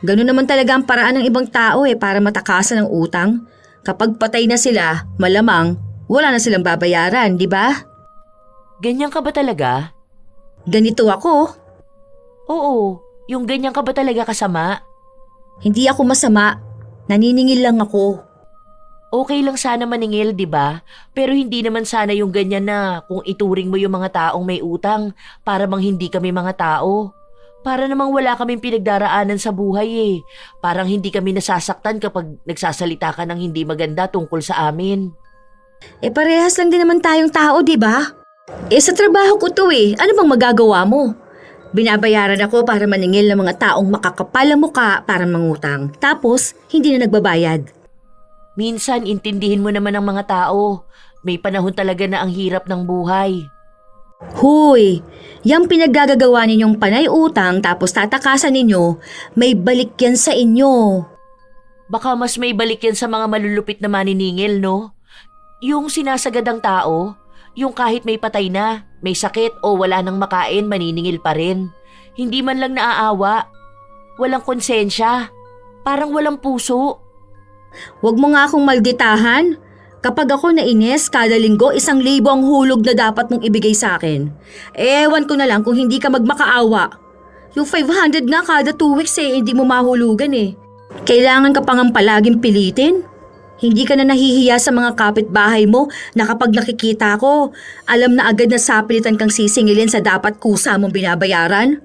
Ganun naman talaga ang paraan ng ibang tao para matakasan ng utang. Kapag patay na sila, malamang wala na silang babayaran, di ba? Ganyan ka ba talaga? Ganito ako. Oo, yung ganyan ka ba talaga kasama? Hindi ako masama. Naniningil lang ako. Okay lang sana maningil, di ba? Pero hindi naman sana yung ganyan na kung ituring mo yung mga taong may utang para bang hindi kami mga tao. Para namang wala kaming pinagdaraanan sa buhay Parang hindi kami nasasaktan kapag nagsasalita ka ng hindi maganda tungkol sa amin. Parehas lang din naman tayong tao, di ba? Sa trabaho ko to ano bang magagawa mo? Binabayaran ako para maningil ng mga taong makakapal ang muka para mangutang. Tapos, hindi na nagbabayad. Minsan, intindihin mo naman ang mga tao. May panahon talaga na ang hirap ng buhay. Hoy, yung pinaggagawa ninyong panay utang tapos tatakasan ninyo, may balik yan sa inyo. Baka mas may balik yan sa mga malulupit na maniningil, no? Yung sinasagad ang tao, yung kahit may patay na, may sakit o wala nang makain, maniningil pa rin. Hindi man lang naaawa. Walang konsensya. Parang walang puso. Huwag mo nga akong malditahan. Kapag ako nainis, kada linggo 1,000 ang hulog na dapat mong ibigay sa akin. Ewan ko na lang kung hindi ka magmakaawa. Yung 500 nga kada 2 weeks hindi mo mahulugan Kailangan ka pang palaging pilitin. Hindi ka na nahihiya sa mga kapitbahay mo na kapag nakikita ko, alam na agad na sapilitan kang sisingilin sa dapat kusa mong binabayaran?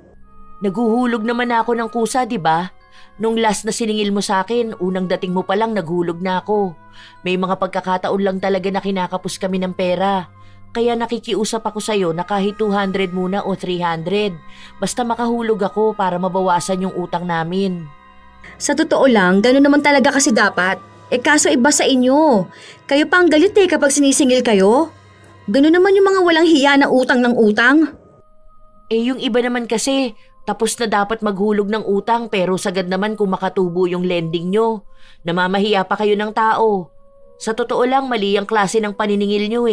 Naguhulog naman ako ng kusa, di ba? Nung last na siningil mo sa akin, unang dating mo pa lang naghulog na ako. May mga pagkakataon lang talaga na kinakapos kami ng pera. Kaya nakikiusap ako sa'yo na kahit 200 muna o 300. Basta makahulog ako para mabawasan yung utang namin. Sa totoo lang, gano'n naman talaga kasi dapat. Kaso iba sa inyo. Kayo pa ang galit kapag sinisingil kayo. Gano'n naman yung mga walang hiya na utang ng utang. Yung iba naman kasi, tapos na dapat maghulog ng utang pero sagad naman kung makatubo yung lending nyo. Namamahiya pa kayo ng tao. Sa totoo lang, mali ang klase ng paniningil nyo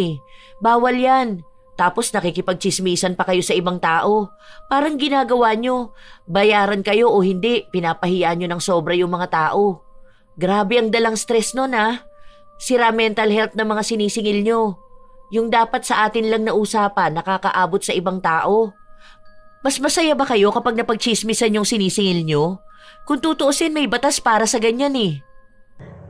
Bawal yan. Tapos nakikipagchismisan pa kayo sa ibang tao. Parang ginagawa nyo, bayaran kayo o hindi, pinapahiya nyo ng sobra yung mga tao. Grabe ang dalang stress nun Sira mental health ng mga sinisingil nyo. Yung dapat sa atin lang na usapan, nakakaabot sa ibang tao. Mas masaya ba kayo kapag napagchismisan yung sinisingil nyo? Kung tutuusin, may batas para sa ganyan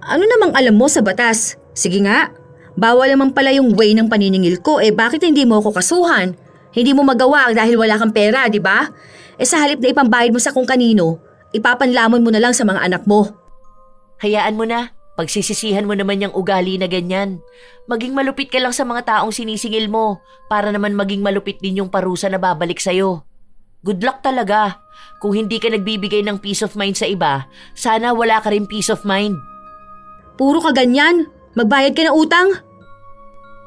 Ano namang alam mo sa batas? Sige nga, bawal naman pala yung way ng paniningil ko bakit hindi mo ako kasuhan? Hindi mo magawa dahil wala kang pera, di ba? Sa halip na ipambayad mo sa kung kanino, ipapanlamon mo na lang sa mga anak mo. Hayaan mo na, pagsisisihan mo naman yung ugali na ganyan. Maging malupit ka lang sa mga taong sinisingil mo para naman maging malupit din yung parusa na babalik sa'yo. Good luck talaga. Kung hindi ka nagbibigay ng peace of mind sa iba, sana wala ka rin peace of mind. Puro ka ganyan, magbayad ka ng utang.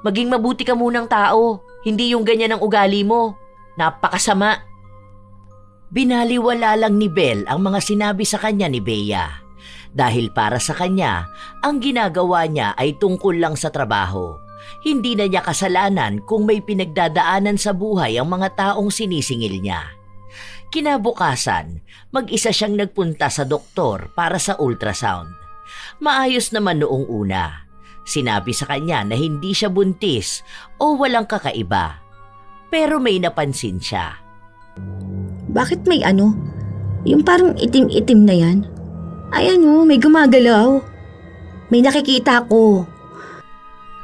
Maging mabuti ka munang tao, hindi yung ganyan ang ugali mo. Napakasama. Binaliwala lang ni Belle ang mga sinabi sa kanya ni Bea. Dahil para sa kanya, ang ginagawa niya ay tungkol lang sa trabaho. Hindi na niya kasalanan kung may pinagdadaanan sa buhay ang mga taong sinisingil niya. Kinabukasan, mag-isa siyang nagpunta sa doktor para sa ultrasound. Maayos naman noong una. Sinabi sa kanya na hindi siya buntis o walang kakaiba. Pero may napansin siya. Bakit may yung parang itim-itim na yan? Ay may gumagalaw. May nakikita ko.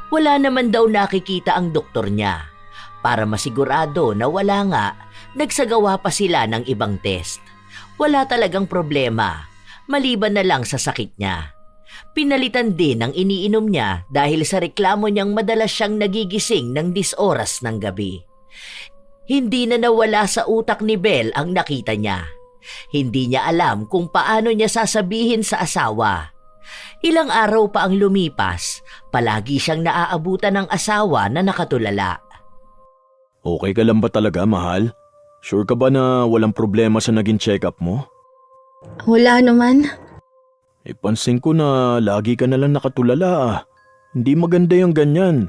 Wala naman daw nakikita ang doktor niya. Para masigurado na wala nga, nagsagawa pa sila ng ibang test. Wala talagang problema, maliban na lang sa sakit niya. Pinalitan din ang iniinom niya dahil sa reklamo niyang madalas siyang nagigising ng 10 oras ng gabi. Hindi na nawala sa utak ni Belle ang nakita niya. Hindi niya alam kung paano niya sasabihin sa asawa. Ilang araw pa ang lumipas, palagi siyang naaabutan ng asawa na nakatulala. Okay ka lang ba talaga, mahal? Sure ka ba na walang problema sa naging check-up mo? Wala naman. Pansin ko na lagi ka na lang nakatulala Hindi maganda yung ganyan.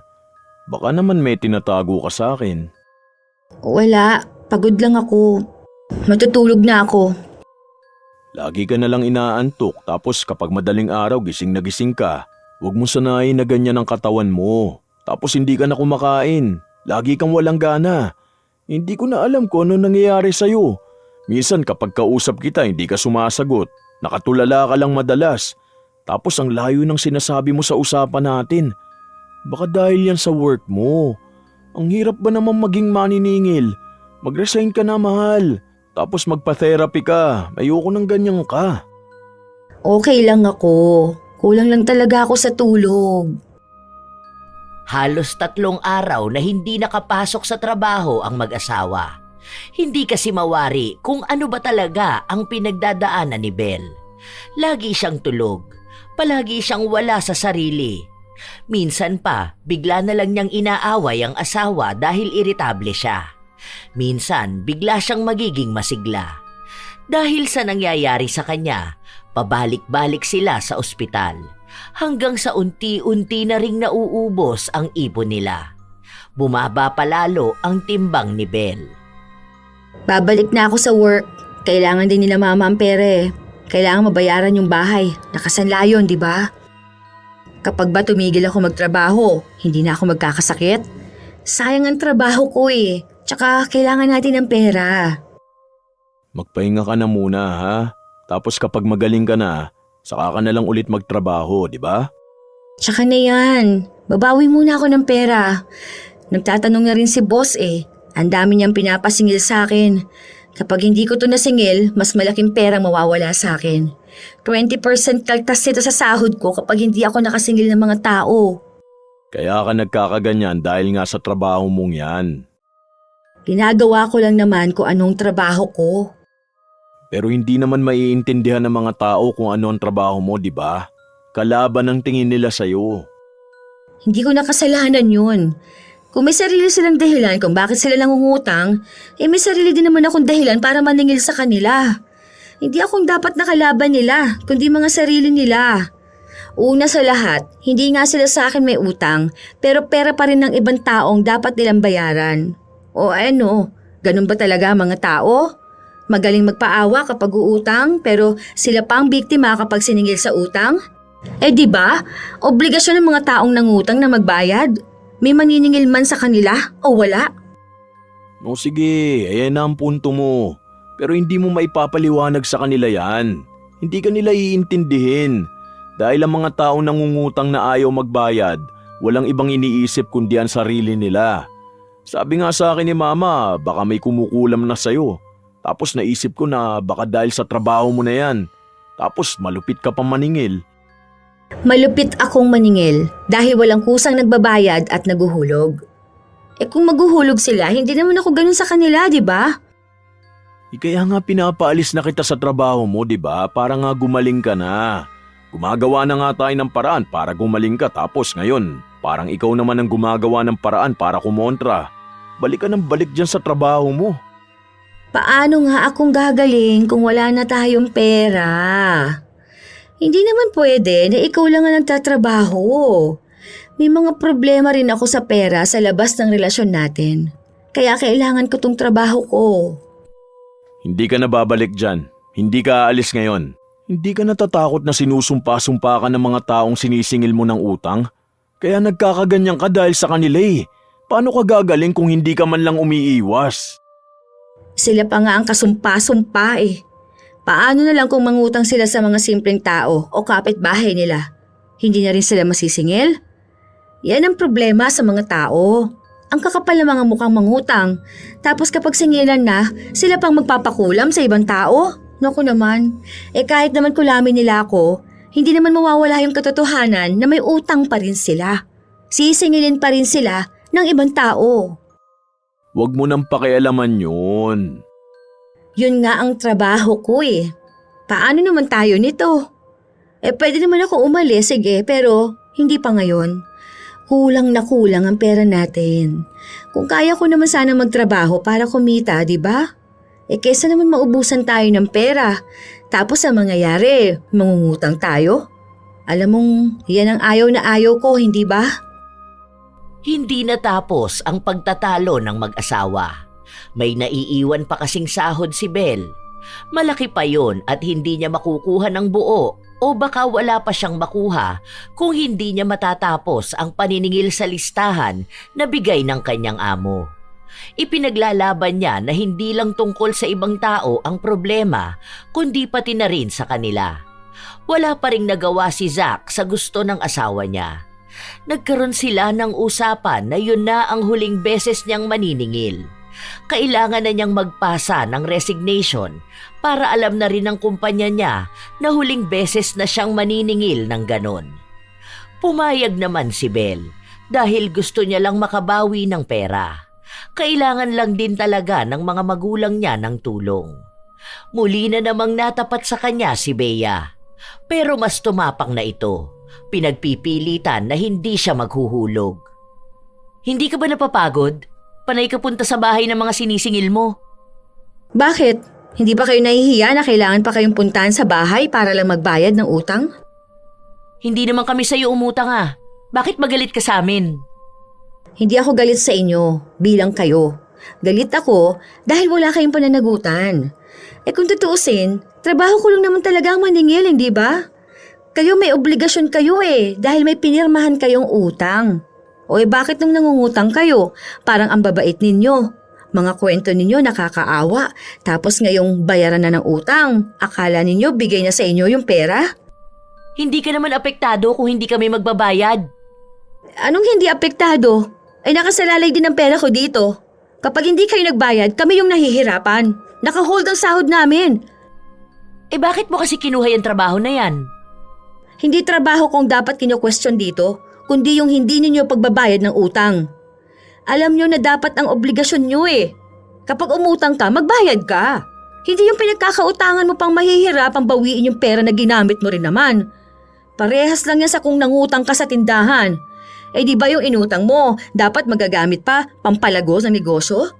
Baka naman may tinatago ka sa akin. Wala, pagod lang ako. Matutulog na ako. Lagi ka na lang inaantok tapos kapag madaling araw gising na gising ka. Huwag mo sanayin na ganyan ang katawan mo. Tapos hindi ka na kumakain. Lagi kang walang gana. Hindi ko na alam kung ano nangyayari sa'yo. Minsan kapag kausap kita hindi ka sumasagot. Nakatulala ka lang madalas. Tapos ang layo ng sinasabi mo sa usapan natin. Baka dahil yan sa work mo. Ang hirap ba naman maging maniningil? Mag-resign ka na, mahal. Tapos magpa-therapy ka. Ayoko ng ganyan ka. Okay lang ako. Kulang lang talaga ako sa tulog. Halos 3 araw na hindi nakapasok sa trabaho ang mag-asawa. Hindi kasi mawari kung ano ba talaga ang pinagdadaanan ni Belle. Lagi siyang tulog. Palagi siyang wala sa sarili. Minsan pa, bigla na lang niyang inaaway ang asawa dahil iritable siya. Minsan, bigla siyang magiging masigla. Dahil sa nangyayari sa kanya, pabalik-balik sila sa ospital. Hanggang sa unti-unti na ring nauubos ang ipon nila. Bumaba palalo ang timbang ni Belle. Babalik na ako sa work. Kailangan din nila mama ang pera Kailangan mabayaran yung bahay. Nakasanla yun, di ba? Kapag ba tumigil ako magtrabaho, hindi na ako magkakasakit? Sayang ang trabaho ko Tsaka kailangan natin ng pera. Magpahinga ka na muna, ha? Tapos kapag magaling ka na, saka ka na lang ulit magtrabaho, di ba? Tsaka na yan, babawi muna ako ng pera. Nagtatanong na rin si boss eh. Ang dami niyang pinapasingil sa akin. Kapag hindi ko to nasingil, mas malaking pera mawawala sa akin. 20% kaltas nito sa sahod ko kapag hindi ako nakasingil ng mga tao. Kaya ka nagkakaganyan dahil nga sa trabaho mong yan. Ginagawa ko lang naman kung anong trabaho ko. Pero hindi naman maiintindihan ng mga tao kung ano ang trabaho mo, di ba? Kalaban ang tingin nila sa'yo. Hindi ko nakasalanan yun. Kung may sarili silang dahilan kung bakit sila nangungutang, may sarili din naman akong dahilan para maningil sa kanila. Hindi akong dapat nakalaban nila, kundi mga sarili nila. Una sa lahat, hindi nga sila sa akin may utang, pero pera pa rin ng ibang taong dapat nilang bayaran. O ano, ganun ba talaga mga tao? Magaling magpaawa kapag uutang, pero sila pa ang biktima kapag siningil sa utang? Eh di ba? Obligasyon ng mga taong nangutang na magbayad. May maniningil man sa kanila o wala. O sige, ayan na ang punto mo. Pero hindi mo maipapaliwanag sa kanila yan. Hindi ka nila iintindihin. Dahil ang mga taong nangungutang na ayaw magbayad, walang ibang iniisip kundi ang sarili nila. Sabi nga sa akin ni Mama, baka may kumukulam na sa'yo. Tapos naisip ko na baka dahil sa trabaho mo na yan. Tapos malupit ka pa maningil. Malupit akong maningil dahil walang kusang nagbabayad at naguhulog. Eh kung maguhulog sila, hindi naman ako ganun sa kanila, di ba? Kaya nga pinapaalis na kita sa trabaho mo, di ba? Para nga gumaling ka na. Gumagawa na nga tayo ng paraan para gumaling ka tapos ngayon, parang ikaw naman ang gumagawa ng paraan para kumontra. Balik ka ng balik dyan sa trabaho mo. Paano nga akong gagaling kung wala na tayong pera? Hindi naman pwede na ikaw lang ang nagtatrabaho. May mga problema rin ako sa pera sa labas ng relasyon natin. Kaya kailangan ko tong trabaho ko. Hindi ka na babalik dyan. Hindi ka aalis ngayon. Hindi ka natatakot na sinusumpa-sumpa ka ng mga taong sinisingil mo ng utang? Kaya nagkakaganyan ka dahil sa kanila eh. Paano ka gagaling kung hindi ka man lang umiiwas? Sila pa nga ang kasumpa-sumpa eh. Paano na lang kung mangutang sila sa mga simpleng tao o kapitbahay nila? Hindi na rin sila masisingil? Yan ang problema sa mga tao. Ang kakapal ng mga mukhang mangutang. Tapos kapag singilan na, sila pang magpapakulam sa ibang tao? Naku naman, kahit naman kulamin nila ako, hindi naman mawawala yung katotohanan na may utang pa rin sila. Sisingilin pa rin sila ng ibang tao. Huwag mo nang pakialaman yun. Yun nga ang trabaho ko eh. Paano naman tayo nito? Pwede naman ako umalis, sige, pero hindi pa ngayon. Kulang na kulang ang pera natin. Kung kaya ko naman sana magtrabaho para kumita, di ba? Kesa naman maubusan tayo ng pera. Tapos ang mangyayari, mangungutang tayo. Alam mong, yan ang ayaw na ayaw ko, hindi ba? Hindi natapos ang pagtatalo ng mag-asawa. May naiiwan pa kasing sahod si Bel. Malaki pa yon at hindi niya makukuha ng buo o baka wala pa siyang makuha kung hindi niya matatapos ang paniningil sa listahan na bigay ng kanyang amo. Ipinaglalaban niya na hindi lang tungkol sa ibang tao ang problema kundi pati na rin sa kanila. Wala pa ring nagawa si Zack sa gusto ng asawa niya. Nagkaroon sila ng usapan na yun na ang huling beses niyang maniningil. Kailangan na niyang magpasa ng resignation para alam na rin ng kumpanya niya na huling beses na siyang maniningil ng ganon. Pumayag naman si Bel dahil gusto niya lang makabawi ng pera. Kailangan lang din talaga ng mga magulang niya ng tulong. Muli na namang natapat sa kanya si Bea. Pero mas tumapang na ito. Pinagpipilitan na hindi siya maghuhulog. Hindi ka ba napapagod? Panay ka punta sa bahay ng mga sinisingil mo. Bakit? Hindi ba kayo nahihiya na kailangan pa kayong puntahan sa bahay para lang magbayad ng utang? Hindi naman kami sa'yo umutang ah. Bakit magalit ka sa amin? Hindi ako galit sa inyo bilang kayo. Galit ako dahil wala kayong pananagutan. Kung tutuusin, trabaho ko lang naman talaga ang maningil, hindi ba? Kayo may obligasyon kayo dahil may pinirmahan kayong utang. O bakit nung nangungutang kayo? Parang ang babait ninyo. Mga kwento ninyo nakakaawa. Tapos ngayong bayaran na ng utang, akala ninyo bigay na sa inyo yung pera? Hindi ka naman apektado kung hindi kami magbabayad. Anong hindi apektado? Ay nakasalalay din ang pera ko dito. Kapag hindi kayo nagbayad, kami yung nahihirapan. Nakahold ang sahod namin. Eh bakit mo kasi kinuha yung trabaho na yan? Hindi trabaho kong dapat kino-question dito, kundi yung hindi ninyo pagbabayad ng utang. Alam nyo na dapat ang obligasyon nyo eh. Kapag umutang ka, magbayad ka. Hindi yung pinagkakautangan mo pang mahihirapang bawiin yung pera na ginamit mo rin naman. Parehas lang yan sa kung nangutang ka sa tindahan. Eh di ba yung inutang mo, dapat magagamit pa pampalagos ng negosyo?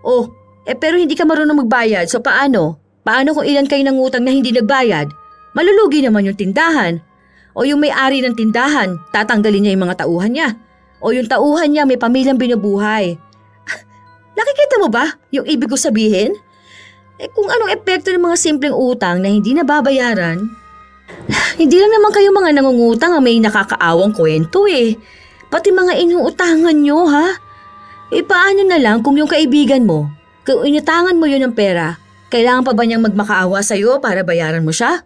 Oh, pero hindi ka marunong magbayad, so paano? Paano kung ilan kayo nangutang na hindi nagbayad? Malulugi naman yung tindahan. O yung may-ari ng tindahan, tatanggalin niya yung mga tauhan niya. O yung tauhan niya may pamilyang binubuhay. Nakikita mo ba yung ibig ko sabihin? Kung anong epekto ng mga simpleng utang na hindi nababayaran, hindi lang naman kayo mga nangungutang ang may nakakaawang kwento eh. Pati mga inuutangan nyo ha? Paano na lang kung yung kaibigan mo, kung inutangan mo yun ng pera, kailangan pa ba niyang magmakaawa sa'yo para bayaran mo siya?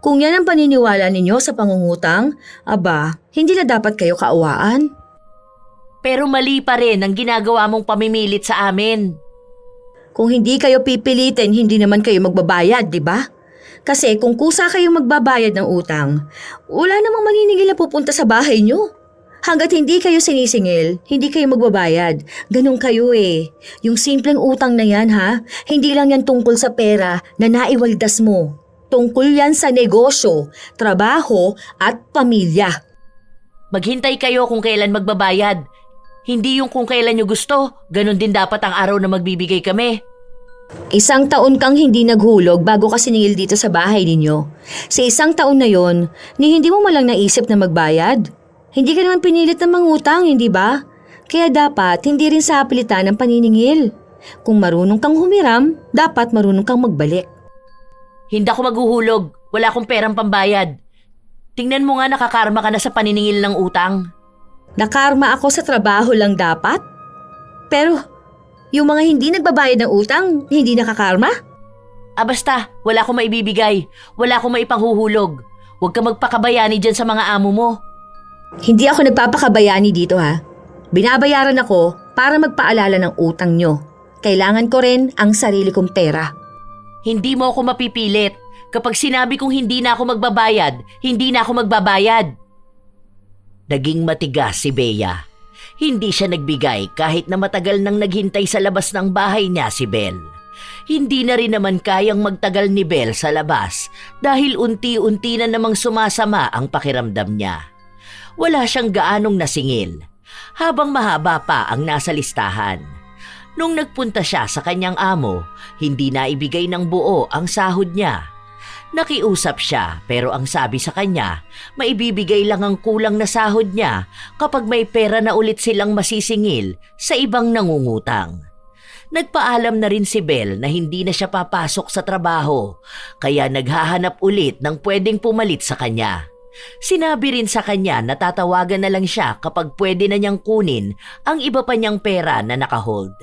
Kung yan ang paniniwala ninyo sa pangungutang, aba, hindi na dapat kayo kaawaan. Pero mali pa rin ang ginagawa mong pamimilit sa amin. Kung hindi kayo pipilitin, hindi naman kayo magbabayad, di ba? Kasi kung kusa kayong magbabayad ng utang, wala namang maniningil na pupunta sa bahay nyo. Hanggat hindi kayo sinisingil, hindi kayo magbabayad. Ganun kayo eh. Yung simpleng utang na yan ha, hindi lang yan tungkol sa pera na naiwaldas mo. Tungkol yan sa negosyo, trabaho at pamilya. Maghintay kayo kung kailan magbabayad. Hindi yung kung kailan nyo gusto. Ganon din dapat ang araw na magbibigay kami. 1 taon kang hindi naghulog bago ka siningil dito sa bahay ninyo. Sa 1 taon na yon, hindi mo malang naisip na magbayad. Hindi ka naman pinilit na mangutang, hindi ba? Kaya dapat hindi rin sa pilitan ng paniningil. Kung marunong kang humiram, dapat marunong kang magbalik. Hindi ako maghuhulog. Wala akong perang pambayad. Tingnan mo nga nakakarma ka na sa paniningil ng utang. Nakarma ako sa trabaho lang dapat? Pero yung mga hindi nagbabayad ng utang, hindi nakakarma? Basta, wala akong maibibigay. Wala akong maipanghuhulog. Huwag ka magpakabayani dyan sa mga amo mo. Hindi ako nagpapakabayani dito ha. Binabayaran ako para magpaalala ng utang nyo. Kailangan ko rin ang sarili kong pera. Hindi mo ako mapipilit. Kapag sinabi kong hindi na ako magbabayad, hindi na ako magbabayad. Naging matigas si Bea. Hindi siya nagbigay kahit na matagal nang naghintay sa labas ng bahay niya si Bel. Hindi na rin naman kayang magtagal ni Bel sa labas dahil unti-unti na namang sumasama ang pakiramdam niya. Wala siyang gaanong nasingil, habang mahaba pa ang nasa listahan. Nung nagpunta siya sa kanyang amo, hindi na ibigay ng buo ang sahod niya. Nakiusap siya pero ang sabi sa kanya, maibibigay lang ang kulang na sahod niya kapag may pera na ulit silang masisingil sa ibang nangungutang. Nagpaalam na rin si Bel na hindi na siya papasok sa trabaho, kaya naghahanap ulit ng pwedeng pumalit sa kanya. Sinabi rin sa kanya na tatawagan na lang siya kapag pwede na niyang kunin ang iba pa niyang pera na nakahold.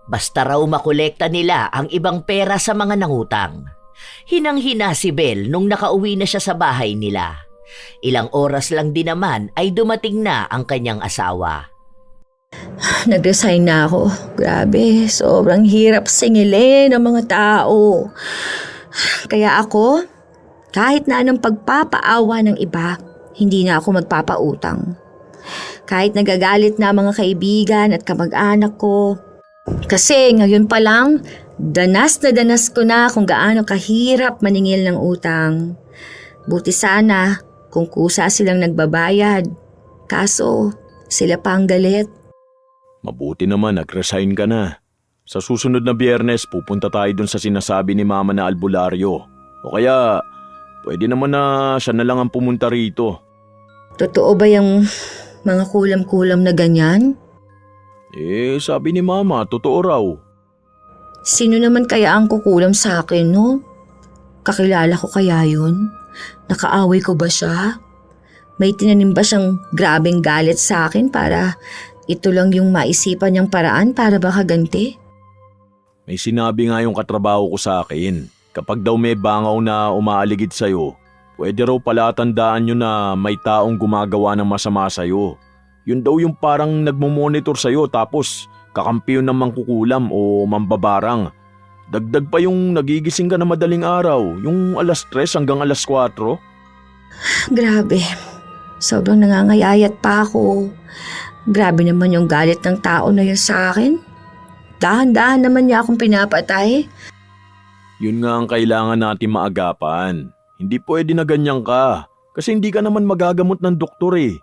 Basta raw makolekta nila ang ibang pera sa mga nangutang. Hinang-hina si Bel nung nakauwi na siya sa bahay nila. Ilang oras lang din naman ay dumating na ang kanyang asawa. Nag-resign na ako. Grabe, sobrang hirap singilin ng mga tao. Kaya ako, kahit na anong pagpapaawa ng iba, hindi na ako magpapautang. Kahit nagagalit na mga kaibigan at kamag-anak ko. Kasi ngayon pa lang, danas na danas ko na kung gaano kahirap maningil ng utang. Buti sana kung kusa silang nagbabayad. Kaso, sila pa ang galit. Mabuti naman nag-resign ka na. Sa susunod na Biyernes pupunta tayo dun sa sinasabi ni Mama na albularyo. O kaya pwede naman na siya na lang ang pumunta rito. Totoo ba yung mga kulam-kulam na ganyan? Sabi ni Mama, totoo raw. Sino naman kaya ang kukulam sa akin, no? Kakilala ko kaya yun? Nakaaway ko ba siya? May tinanim ba siyang grabeng galit sa akin para ito lang yung maisipan niyang paraan para baka ganti? May sinabi nga yung katrabaho ko sa akin. Kapag daw may bangaw na umaaligid sa'yo, Pwede raw pala tandaan nyo na may taong gumagawa ng masama sa'yo. Yun daw yung parang nagmumonitor sa'yo tapos kakampi yun ng mangkukulam o mambabarang. Dagdag pa yung nagigising ka na madaling araw, yung 3:00 hanggang 4:00. Grabe. Sobrang nangangayayat pa ako. Grabe naman yung galit ng tao na yun sa akin. Dahan-dahan naman niya akong pinapatay. Yun nga ang kailangan natin maagapan. Hindi pwede na ganyan ka. Kasi hindi ka naman magagamot ng doktor eh.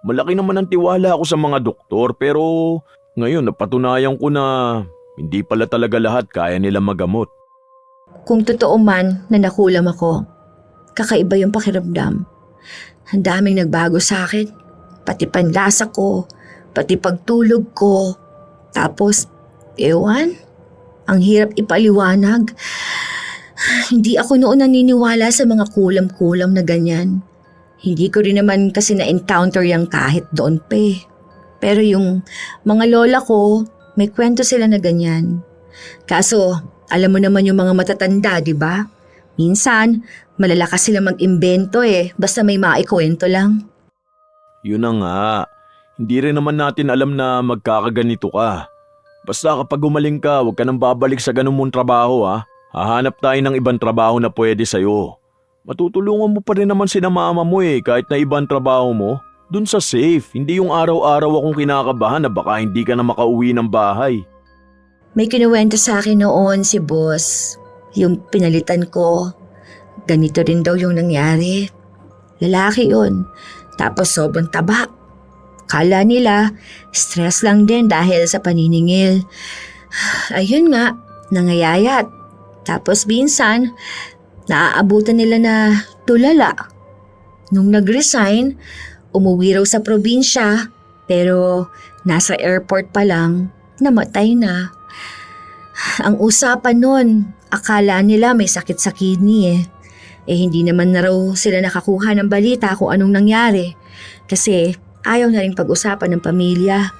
Malaki naman ang tiwala ako sa mga doktor pero ngayon napatunayan ko na hindi pala talaga lahat kaya nila magamot. Kung totoo man na nakulam ako, kakaiba yung pakiramdam. Ang daming nagbago sa akin. Pati panlasa ko, pati pagtulog ko. Tapos, ewan, ang hirap ipaliwanag. Hindi ako noon naniniwala sa mga kulam-kulam na ganyan. Hindi ko rin naman kasi na-encounter yung kahit doon pa eh. Pero yung mga lola ko, may kwento sila na ganyan. Kaso, alam mo naman yung mga matatanda, di ba? Minsan, malalakas sila mag-imbento eh, basta may maikwento lang. Yun na nga. Hindi rin naman natin alam na magkakaganito ka. Basta kapag gumaling ka, huwag ka nang babalik sa ganun mong trabaho ha. Hahanap tayo ng ibang trabaho na pwede sa'yo. Matutulungan mo pa rin naman sina mama mo eh kahit na ibang trabaho mo. Dun sa safe, hindi yung araw-araw akong kinakabahan na baka hindi ka na makauwi ng bahay. May kinuwento sa akin noon si boss. Yung pinalitan ko, ganito rin daw yung nangyari. Lalaki yun, tapos sobrang taba. Kala nila, stress lang din dahil sa paniningil. Ayun nga, nangayayat. Tapos minsan, naaabutan nila na tulala. Nung nag-resign, umuwi raw sa probinsya, pero nasa airport pa lang, namatay na. Ang usapan nun, akala nila may sakit sa kidney eh. Hindi naman na raw sila nakakuha ng balita kung anong nangyari. Kasi ayaw na rin pag-usapan ng pamilya.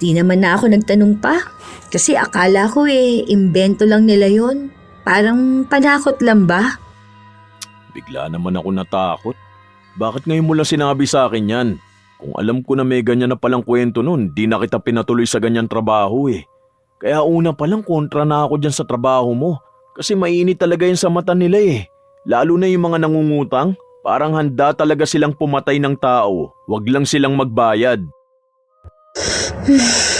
Di naman na ako nagtanong pa. Kasi akala ko imbento lang nila yon. Parang panakot lang ba? Bigla naman ako natakot. Bakit ngayon mo lang sinabi sa akin yan? Kung alam ko na may ganyan na palang kwento nun, di na kita pinatuloy sa ganyan trabaho eh. Kaya una palang kontra na ako dyan sa trabaho mo. Kasi mainit talaga yun sa mata nila eh. Lalo na yung mga nangungutang. Parang handa talaga silang pumatay ng tao. Wag lang silang magbayad.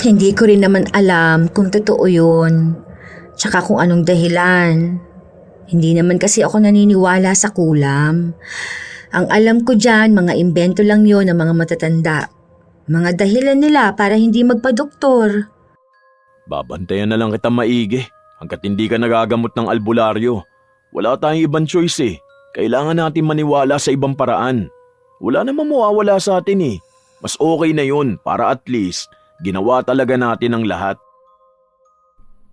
Hindi ko rin naman alam kung totoo yun. Tsaka kung anong dahilan. Hindi naman kasi ako naniniwala sa kulam. Ang alam ko dyan, mga imbento lang yon ng mga matatanda. Mga dahilan nila para hindi magpa-doktor. Babantayan na lang kita maigi hanggat hindi ka nagagamot ng albularyo. Wala tayong ibang choice eh. Kailangan natin maniwala sa ibang paraan. Wala namang mawawala sa atin eh. Mas okay na yun para at least ginawa talaga natin ang lahat.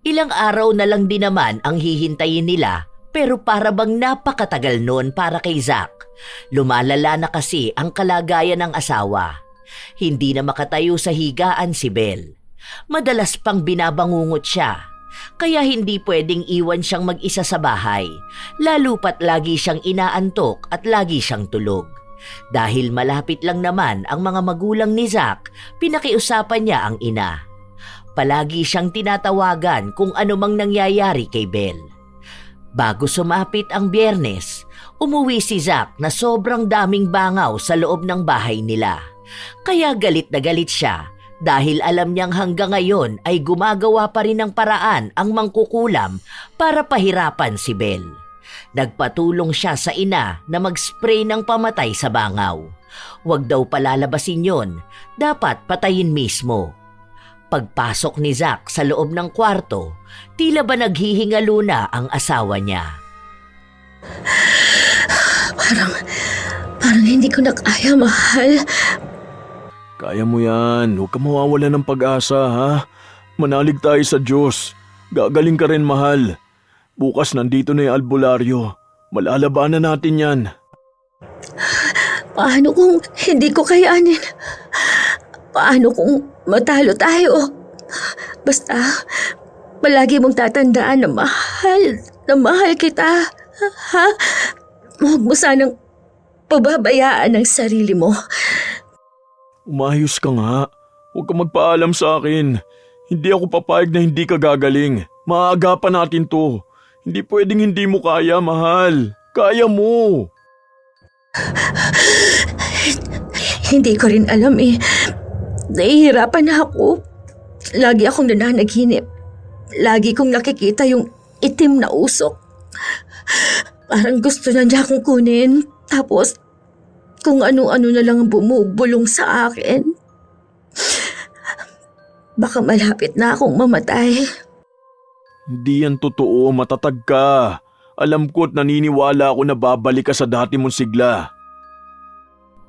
Ilang araw na lang din naman ang hihintayin nila pero para bang napakatagal noon para kay Zack. Lumalala na kasi ang kalagayan ng asawa. Hindi na makatayo sa higaan si Belle. Madalas pang binabangungot siya. Kaya hindi pwedeng iwan siyang mag-isa sa bahay, lalo pat lagi siyang inaantok at lagi siyang tulog. Dahil malapit lang naman ang mga magulang ni Zack, pinakiusapan niya ang ina. Palagi siyang tinatawagan kung ano mang nangyayari kay Belle. Bago sumapit ang Biyernes, umuwi si Zack na sobrang daming bangaw sa loob ng bahay nila. Kaya galit na galit siya. Dahil alam niyang hanggang ngayon ay gumagawa pa rin ng paraan ang mangkukulam para pahirapan si Belle. Nagpatulong siya sa ina na mag-spray ng pamatay sa bangaw. Huwag daw palalabasin yon, dapat patayin mismo. Pagpasok ni Zack sa loob ng kwarto, tila ba naghihingalo na ang asawa niya. Parang hindi ko na kaya, mahal. Kaya mo yan. Huwag ka mawawala ng pag-asa ha. Manalig tayo sa Diyos. Gagaling ka rin mahal. Bukas nandito na yung albularyo. Malalabanan natin yan. Paano kung hindi ko kayanin? Paano kung matalo tayo? Basta, palagi mong tatandaan na mahal kita. Ha? Huwag mo sanang pababayaan ang sarili mo. Umayos ka nga. Huwag ka magpaalam sa akin. Hindi ako papayag na hindi ka gagaling. Maaagapan natin to. Hindi pwedeng hindi mo kaya, mahal. Kaya mo. Hindi ko rin alam eh. Nahihirapan na ako. Lagi akong nananaginip. Lagi kong nakikita yung itim na usok. Parang gusto na niya akong kunin. Tapos, kung ano-ano na lang ang bumubulong sa akin. Baka malapit na akong mamatay. Hindi yan totoo, matatag ka. Alam ko't naniniwala ako na babalik ka sa dati mong sigla.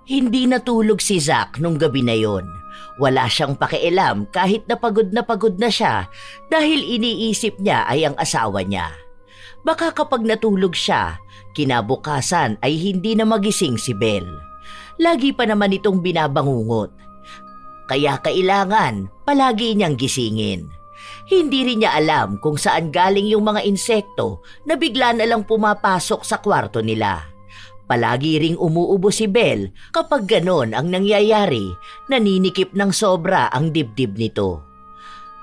Hindi natulog si Zack nung gabi na yon. Wala siyang pakialam kahit na pagod na siya dahil iniisip niya ay ang asawa niya. Baka kapag natulog siya, kinabukasan ay hindi na magising si Belle. Lagi pa naman itong binabangungot. Kaya kailangan palagi niyang gisingin. Hindi rin niya alam kung saan galing yung mga insekto na bigla na lang pumapasok sa kwarto nila. Palagi ring umuubo si Belle kapag ganon ang nangyayari, naninikip ng sobra ang dibdib nito.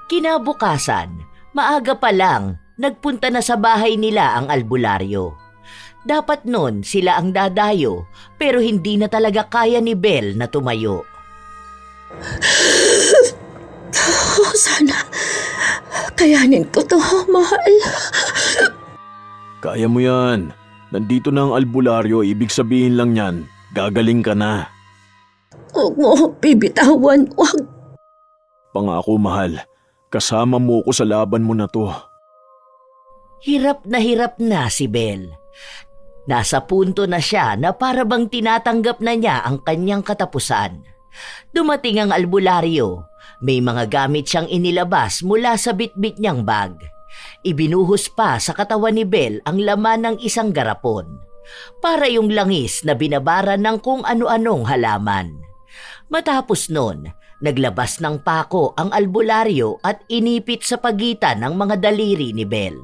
Kinabukasan, maaga pa lang, nagpunta na sa bahay nila ang albularyo. Dapat nun sila ang dadayo pero hindi na talaga kaya ni Belle na tumayo. Sana kayanin ko to, mahal. Kaya mo yan. Nandito na ang albularyo, ibig sabihin lang yan, gagaling ka na. Huwag mo akong bibitawan, huwag. Pangako, mahal. Kasama mo ko sa laban mo na to. Hirap na si Belle. Nasa punto na siya na para bang tinatanggap na niya ang kanyang katapusan. Dumating ang albularyo. May mga gamit siyang inilabas mula sa bitbit niyang bag. Ibinuhos pa sa katawan ni Belle ang laman ng isang garapon. Para yung langis na binabara ng kung ano-anong halaman. Matapos nun, naglabas ng pako ang albularyo at inipit sa pagitan ng mga daliri ni Belle.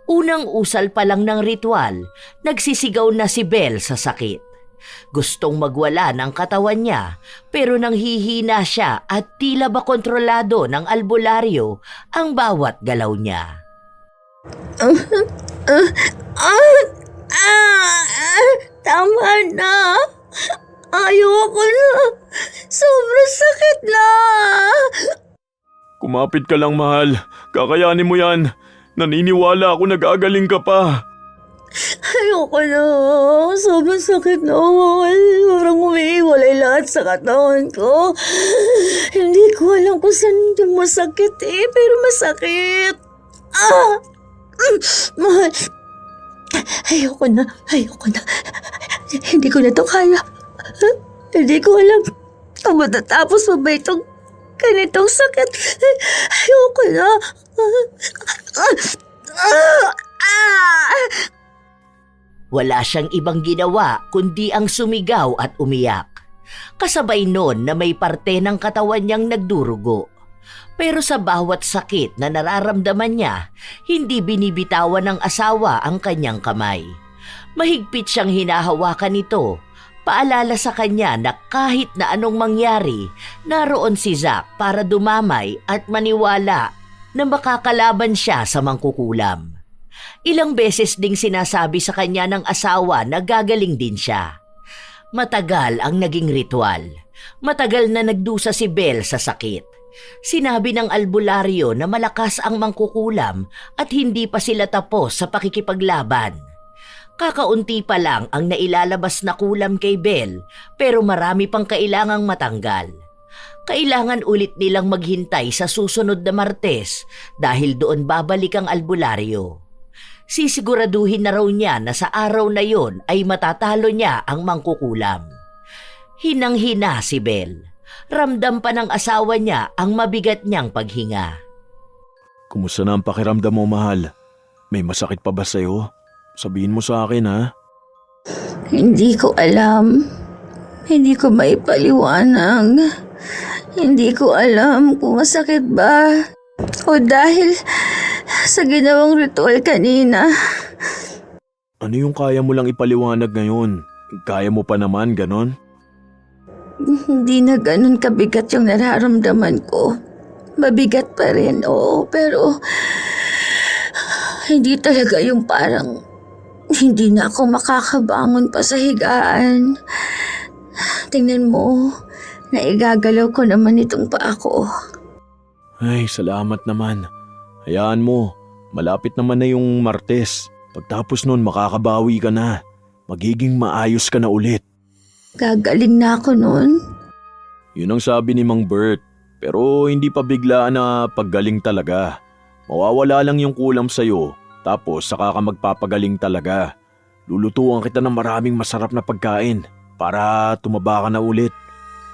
Unang usal pa lang ng ritual, nagsisigaw na si Belle sa sakit. Gustong magwala ng katawan niya pero nang hihina siya at tila ba kontrolado ng albularyo ang bawat galaw niya. Tama na. Ayoko na. Sobrang sakit na. Kumapit ka lang, mahal. Kakayanin mo yan. Naniniwala ako na gagaling ka pa. Ayoko na. Sobrang sakit na. Parang umiiwalay lahat sa katawan ko. Hindi ko alam kung saan yung masakit pero masakit. Mahal. Ayoko na. Hindi ko na to kaya. Hindi ko alam kung matatapos pa ba itong ganitong sakit. Ayoko na. Wala siyang ibang ginawa kundi ang sumigaw at umiyak. Kasabay noon na may parte ng katawan niyang nagdurugo. Pero sa bawat sakit na nararamdaman niya, hindi binibitawan ng asawa ang kanyang kamay. Mahigpit siyang hinahawakan nito, paalala sa kanya na kahit na anong mangyari, naroon si Zack para dumamay at maniwala na makakalaban siya sa mangkukulam. Ilang beses ding sinasabi sa kanya ng asawa na gagaling din siya. Matagal ang naging ritual. Matagal na nagdusa si Belle sa sakit. Sinabi ng albularyo na malakas ang mangkukulam at hindi pa sila tapos sa pakikipaglaban. Kakaunti pa lang ang nailalabas na kulam kay Belle pero marami pang kailangang matanggal. Kailangan ulit nilang maghintay sa susunod na Martes dahil doon babalik ang albularyo. Sisiguraduhin na raw niya na sa araw na yon ay matatalo niya ang mangkukulam. Hinang-hina si Belle. Ramdam pa ng asawa niya ang mabigat niyang paghinga. Kumusta na ang pakiramdam mo, mahal? May masakit pa ba sa'yo? Sabihin mo sa akin, ha? Hindi ko alam. Hindi ko maipaliwanag. Hindi ko alam kung masakit ba o dahil sa ginawang ritual kanina. Ano yung kaya mo lang ipaliwanag ngayon? Kaya mo pa naman, ganon? Hindi na ganun kabigat yung nararamdaman ko. Mabigat pa rin, oo, pero hindi talaga yung parang hindi na ako makakabangon pa sa higaan. Tingnan mo, naigagalaw ko naman itong paa ko. Ay, salamat naman. Hayaan mo, malapit naman na yung Martes. Pagtapos nun, makakabawi ka na. Magiging maayos ka na ulit. Gagaling na ako nun. Yun ang sabi ni Mang Bert. Pero hindi pa biglaan na paggaling talaga. Mawawala lang yung kulam sa'yo, tapos saka ka magpapagaling talaga. Lulutuan kita ng maraming masarap na pagkain para tumaba ka na ulit.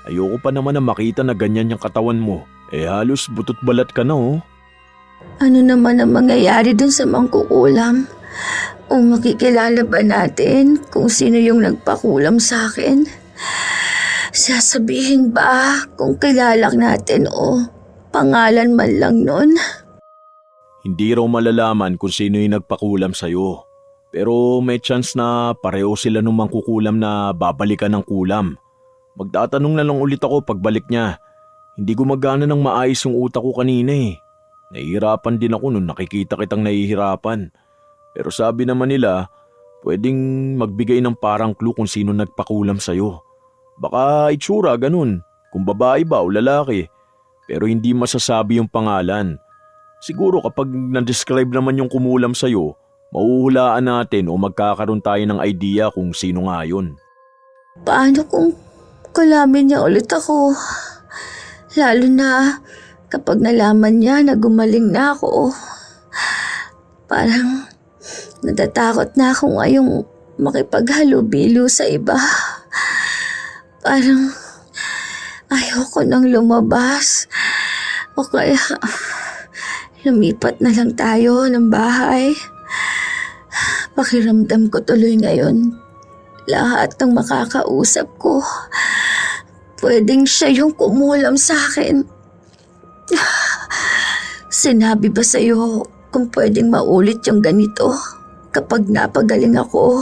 Ayoko pa naman na makita na ganyan yung katawan mo. Halos butot balat ka na oh. Ano naman ang mangyayari dun sa mangkukulam? O makikilala ba natin kung sino yung nagpakulam sa akin? Sasabihin ba kung kilala natin o pangalan man lang nun? Hindi raw malalaman kung sino yung nagpakulam sa'yo. Pero may chance na pareho sila nung mangkukulam na babalikan ng kulam. Magtatanong na lang ulit ako pagbalik niya. Hindi gumagana ng maayos yung utak ko kanina eh. Nahihirapan din ako nung nakikita kitang nahihirapan. Pero sabi naman nila, pwedeng magbigay ng parang clue kung sino nagpakulam sa'yo. Baka itsura ganun, kung babae ba o lalaki. Pero hindi masasabi yung pangalan. Siguro kapag na-describe naman yung kumulam sa'yo, mahuhulaan natin o magkakaroon tayo ng idea kung sino nga yun. Paano kung kulamin niya ulit ako? Lalo na kapag nalaman niya na gumaling na ako. Parang natatakot na ako ngayong makipaghalubilo sa iba. Parang ayoko nang lumabas. O kaya lumipat na lang tayo ng bahay. Pakiramdam ko tuloy ngayon. Lahat ng makakausap ko, pwedeng siya yung kumulam sa akin. Sinabi ba sa'yo kung pwedeng maulit yung ganito kapag napagaling ako?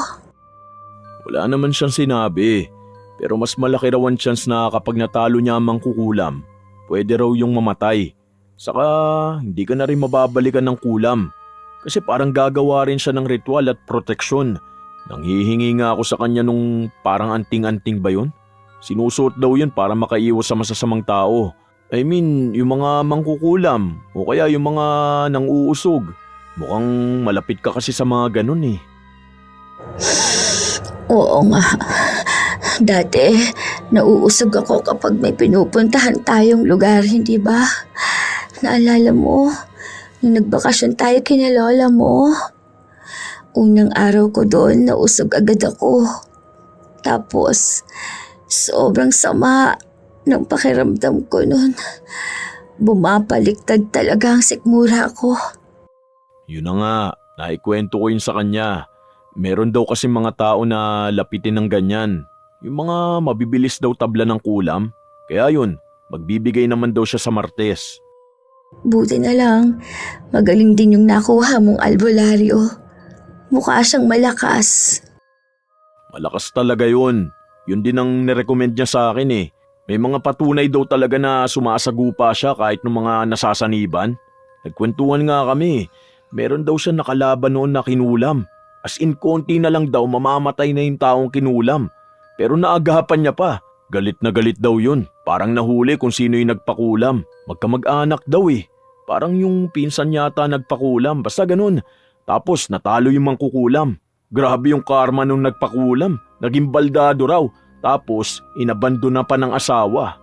Wala naman siyang sinabi. Pero mas malaki raw ang chance na kapag natalo niya ang mangkukulam, pwede raw yung mamatay. Saka hindi ka na rin mababalikan ng kulam. Kasi parang gagawa rin siya ng ritual at proteksyon. Nanghihingi nga ako sa kanya nung parang anting-anting ba yun? Sinusuot daw yun para makaiwas sa masasamang tao. I mean, yung mga mangkukulam o kaya yung mga nang-uusog. Mukhang malapit ka kasi sa mga ganun eh. Oo nga. Dati, nauusog ako kapag may pinupuntahan tayong lugar, hindi ba? Naalala mo, nung nagbakasyon tayo kina lola mo. Unang araw ko doon, nausog agad ako. Tapos, sobrang sama ng pakiramdam ko noon. Bumabaliktad talaga ang sikmura ko. Yun na nga, naikwento ko yun sa kanya. Meron daw kasi mga tao na lapitin ng ganyan. Yung mga mabibilis daw tabla ng kulam. Kaya yun, magbibigay naman daw siya sa Martes. Buti na lang, magaling din yung nakuha mong albularyo. Mukha siyang malakas. Malakas talaga yun. Yun din ang nirecommend niya sa akin eh. May mga patunay daw talaga na sumasagupa siya kahit ng mga nasasaniban. Nagkwentuhan nga kami. Meron daw siya nakalaban noon na kinulam. As in konti na lang daw mamamatay na yung taong kinulam. Pero naagapan niya pa. Galit na galit daw yun. Parang nahuli kung sino yung nagpakulam. Magkamag-anak daw eh. Parang yung pinsan yata nagpakulam. Basta ganun. Tapos natalo yung mangkukulam. Grabe yung karma nung nagpakulam. Naging baldado raw. Tapos inabandona pa ng asawa.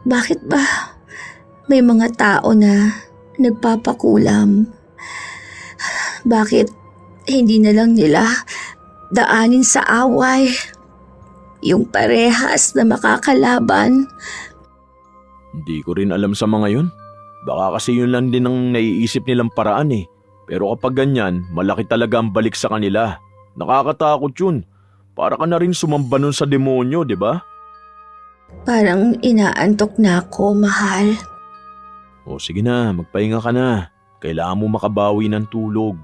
Bakit ba may mga tao na nagpapakulam? Bakit hindi na lang nila daanin sa away? Yung parehas na makakalaban. Hindi ko rin alam sa mga yun. Baka kasi yun lang din ang naiisip nilang paraan eh. Pero kapag ganyan, malaki talaga ang balik sa kanila. Nakakatakot yun. Para ka na rin sumamba nun sa demonyo, di ba? Parang inaantok na ako, mahal. O sige na, magpahinga ka na. Kailangan mo makabawi ng tulog.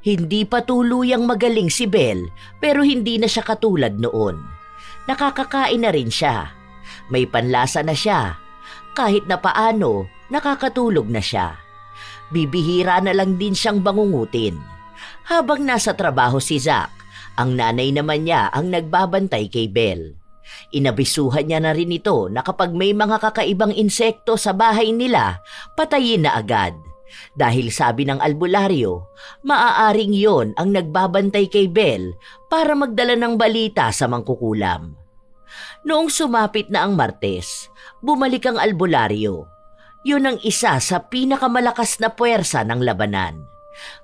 Hindi pa tuluyang magaling si Belle pero hindi na siya katulad noon. Nakakakain na rin siya. May panlasa na siya. Kahit na paano, nakakatulog na siya. Bibihira na lang din siyang bangungutin. Habang nasa trabaho si Zack, ang nanay naman niya ang nagbabantay kay Belle. Inabisuhan niya na rin ito na kapag may mga kakaibang insekto sa bahay nila, patayin na agad. Dahil sabi ng albularyo, maaaring yon ang nagbabantay kay Belle para magdala ng balita sa mangkukulam. Noong sumapit na ang Martes, bumalik ang albularyo. Yun ang isa sa pinakamalakas na puwersa ng labanan.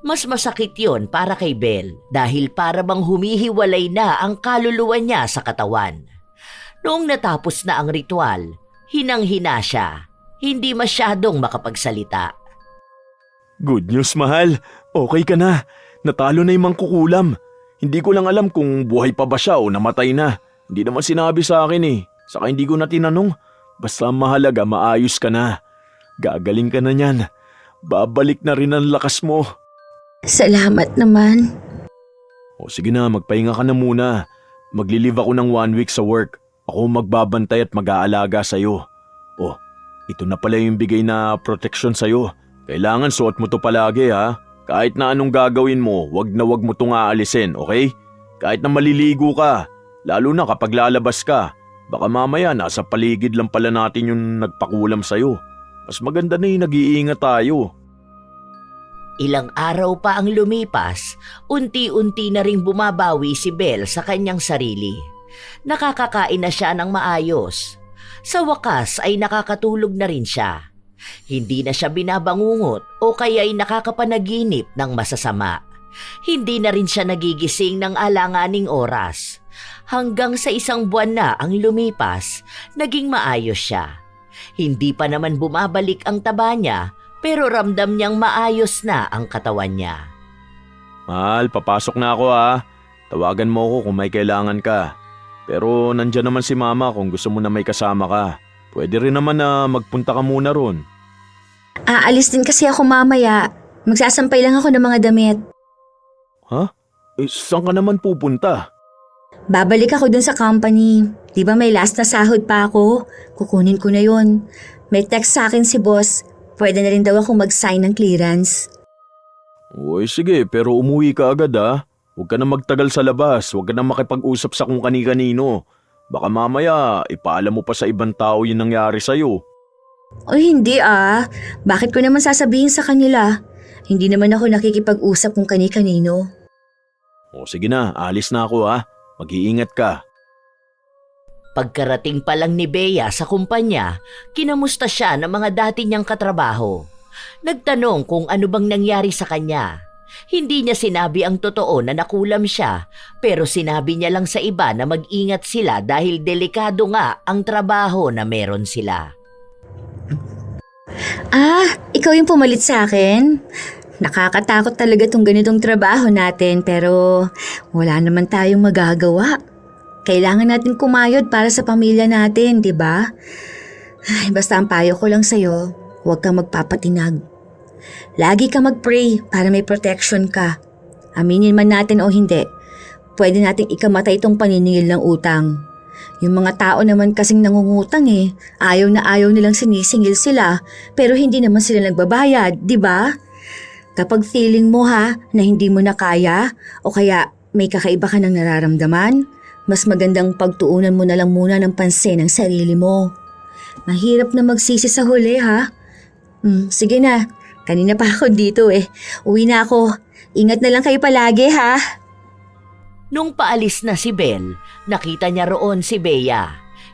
Mas masakit yon para kay Belle dahil para bang humihiwalay na ang kaluluwa niya sa katawan. Noong natapos na ang ritual, hinang-hina siya. Hindi masyadong makapagsalita. Good news, mahal. Okay ka na. Natalo na yung mangkukulam. Hindi ko lang alam kung buhay pa ba siya o namatay na. Hindi naman sinabi sa akin eh. Saka hindi ko na tinanong. Basta mahalaga maayos ka na. Gagaling ka na niyan. Babalik na rin ang lakas mo. Salamat naman. O sige na, magpahinga ka na muna. Magli-leave ako ng 1 week sa work. Ako magbabantay at mag-aalaga sa'yo. Oh, ito na pala yung bigay na protection sa'yo. Kailangan suot mo to palagi ha. Kahit na anong gagawin mo, wag mo tong aalisin, okay? Kahit na maliligo ka, lalo na kapag lalabas ka. Baka mamaya nasa paligid lang pala natin yung nagpakulam sa'yo. Mas maganda na yung nag-iingat tayo. Ilang araw pa ang lumipas, unti-unti na ring bumabawi si Belle sa kanyang sarili. Nakakakain na siya ng maayos. Sa wakas ay nakakatulog na rin siya. Hindi na siya binabangungot o kaya'y nakakapanaginip ng masasama. Hindi na rin siya nagigising ng alanganing oras. Hanggang sa 1 buwan na ang lumipas, naging maayos siya. Hindi pa naman bumabalik ang taba niya, pero ramdam niyang maayos na ang katawan niya. Mahal, papasok na ako ha. Tawagan mo ako kung may kailangan ka. Pero nandyan naman si mama kung gusto mo na may kasama ka. Pwede rin naman na magpunta ka muna ron. Aalis din kasi ako mamaya. Magsasampay lang ako ng mga damit. Ha? Saan ka naman pupunta? Babalik ako dun sa company. Di ba may last na sahod pa ako? Kukunin ko na yon. May text sa akin si boss. Pwede na rin daw ako mag-sign ng clearance. Uy, sige, pero umuwi ka agad ha. Huwag ka na magtagal sa labas. Huwag ka na makipag-usap sa kung kani-kanino. Baka mamaya, ipaalam mo pa sa ibang tao yung nangyari sa'yo. O hindi ah. Bakit ko naman sasabihin sa kanila? Hindi naman ako nakikipag-usap kung kani-kanino. O sige na, alis na ako ha. Mag-iingat ka. Pagkarating pa lang ni Bea sa kumpanya, kinamusta siya ng mga dati niyang katrabaho. Nagtanong kung ano bang nangyari sa kanya. Hindi niya sinabi ang totoo na nakulam siya, pero sinabi niya lang sa iba na mag-ingat sila dahil delikado nga ang trabaho na meron sila. Ikaw yung pumalit sa akin? Nakakatakot talaga tong ganitong trabaho natin pero wala naman tayong magagawa. Kailangan natin kumayod para sa pamilya natin, di ba? Basta ang payo ko lang sa'yo, huwag kang magpapatinag. Lagi ka mag-pray para may protection ka. Aminin man natin o hindi, pwede nating ikamatay itong paniningil ng utang. Yung mga tao naman kasing nangungutang ayaw na ayaw nilang sinisingil sila pero hindi naman sila nagbabayad, di ba? Kapag feeling mo na hindi mo na kaya o kaya may kakaiba ka ng nararamdaman, mas magandang pagtuunan mo na lang muna ng pansin ang sarili mo. Mahirap na magsisi sa huli sige na, kanina pa ako dito Uwi na ako. Ingat na lang kayo palagi ha. Nung paalis na si Belle, nakita niya roon si Bea.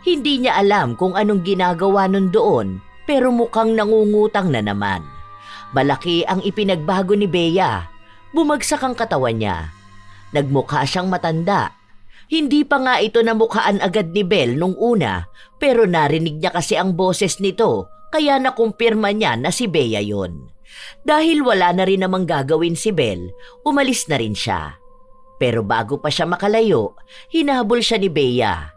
Hindi niya alam kung anong ginagawa nun doon, pero mukhang nangungutang na naman. Malaki ang ipinagbago ni Bea. Bumagsak ang katawan niya. Nagmukha siyang matanda. Hindi pa nga ito namukhaan agad ni Belle nung una, pero narinig niya kasi ang boses nito, kaya nakumpirma niya na si Bea yon. Dahil wala na rin namang gagawin si Belle, umalis na rin siya. Pero bago pa siya makalayo, hinahabol siya ni Bea.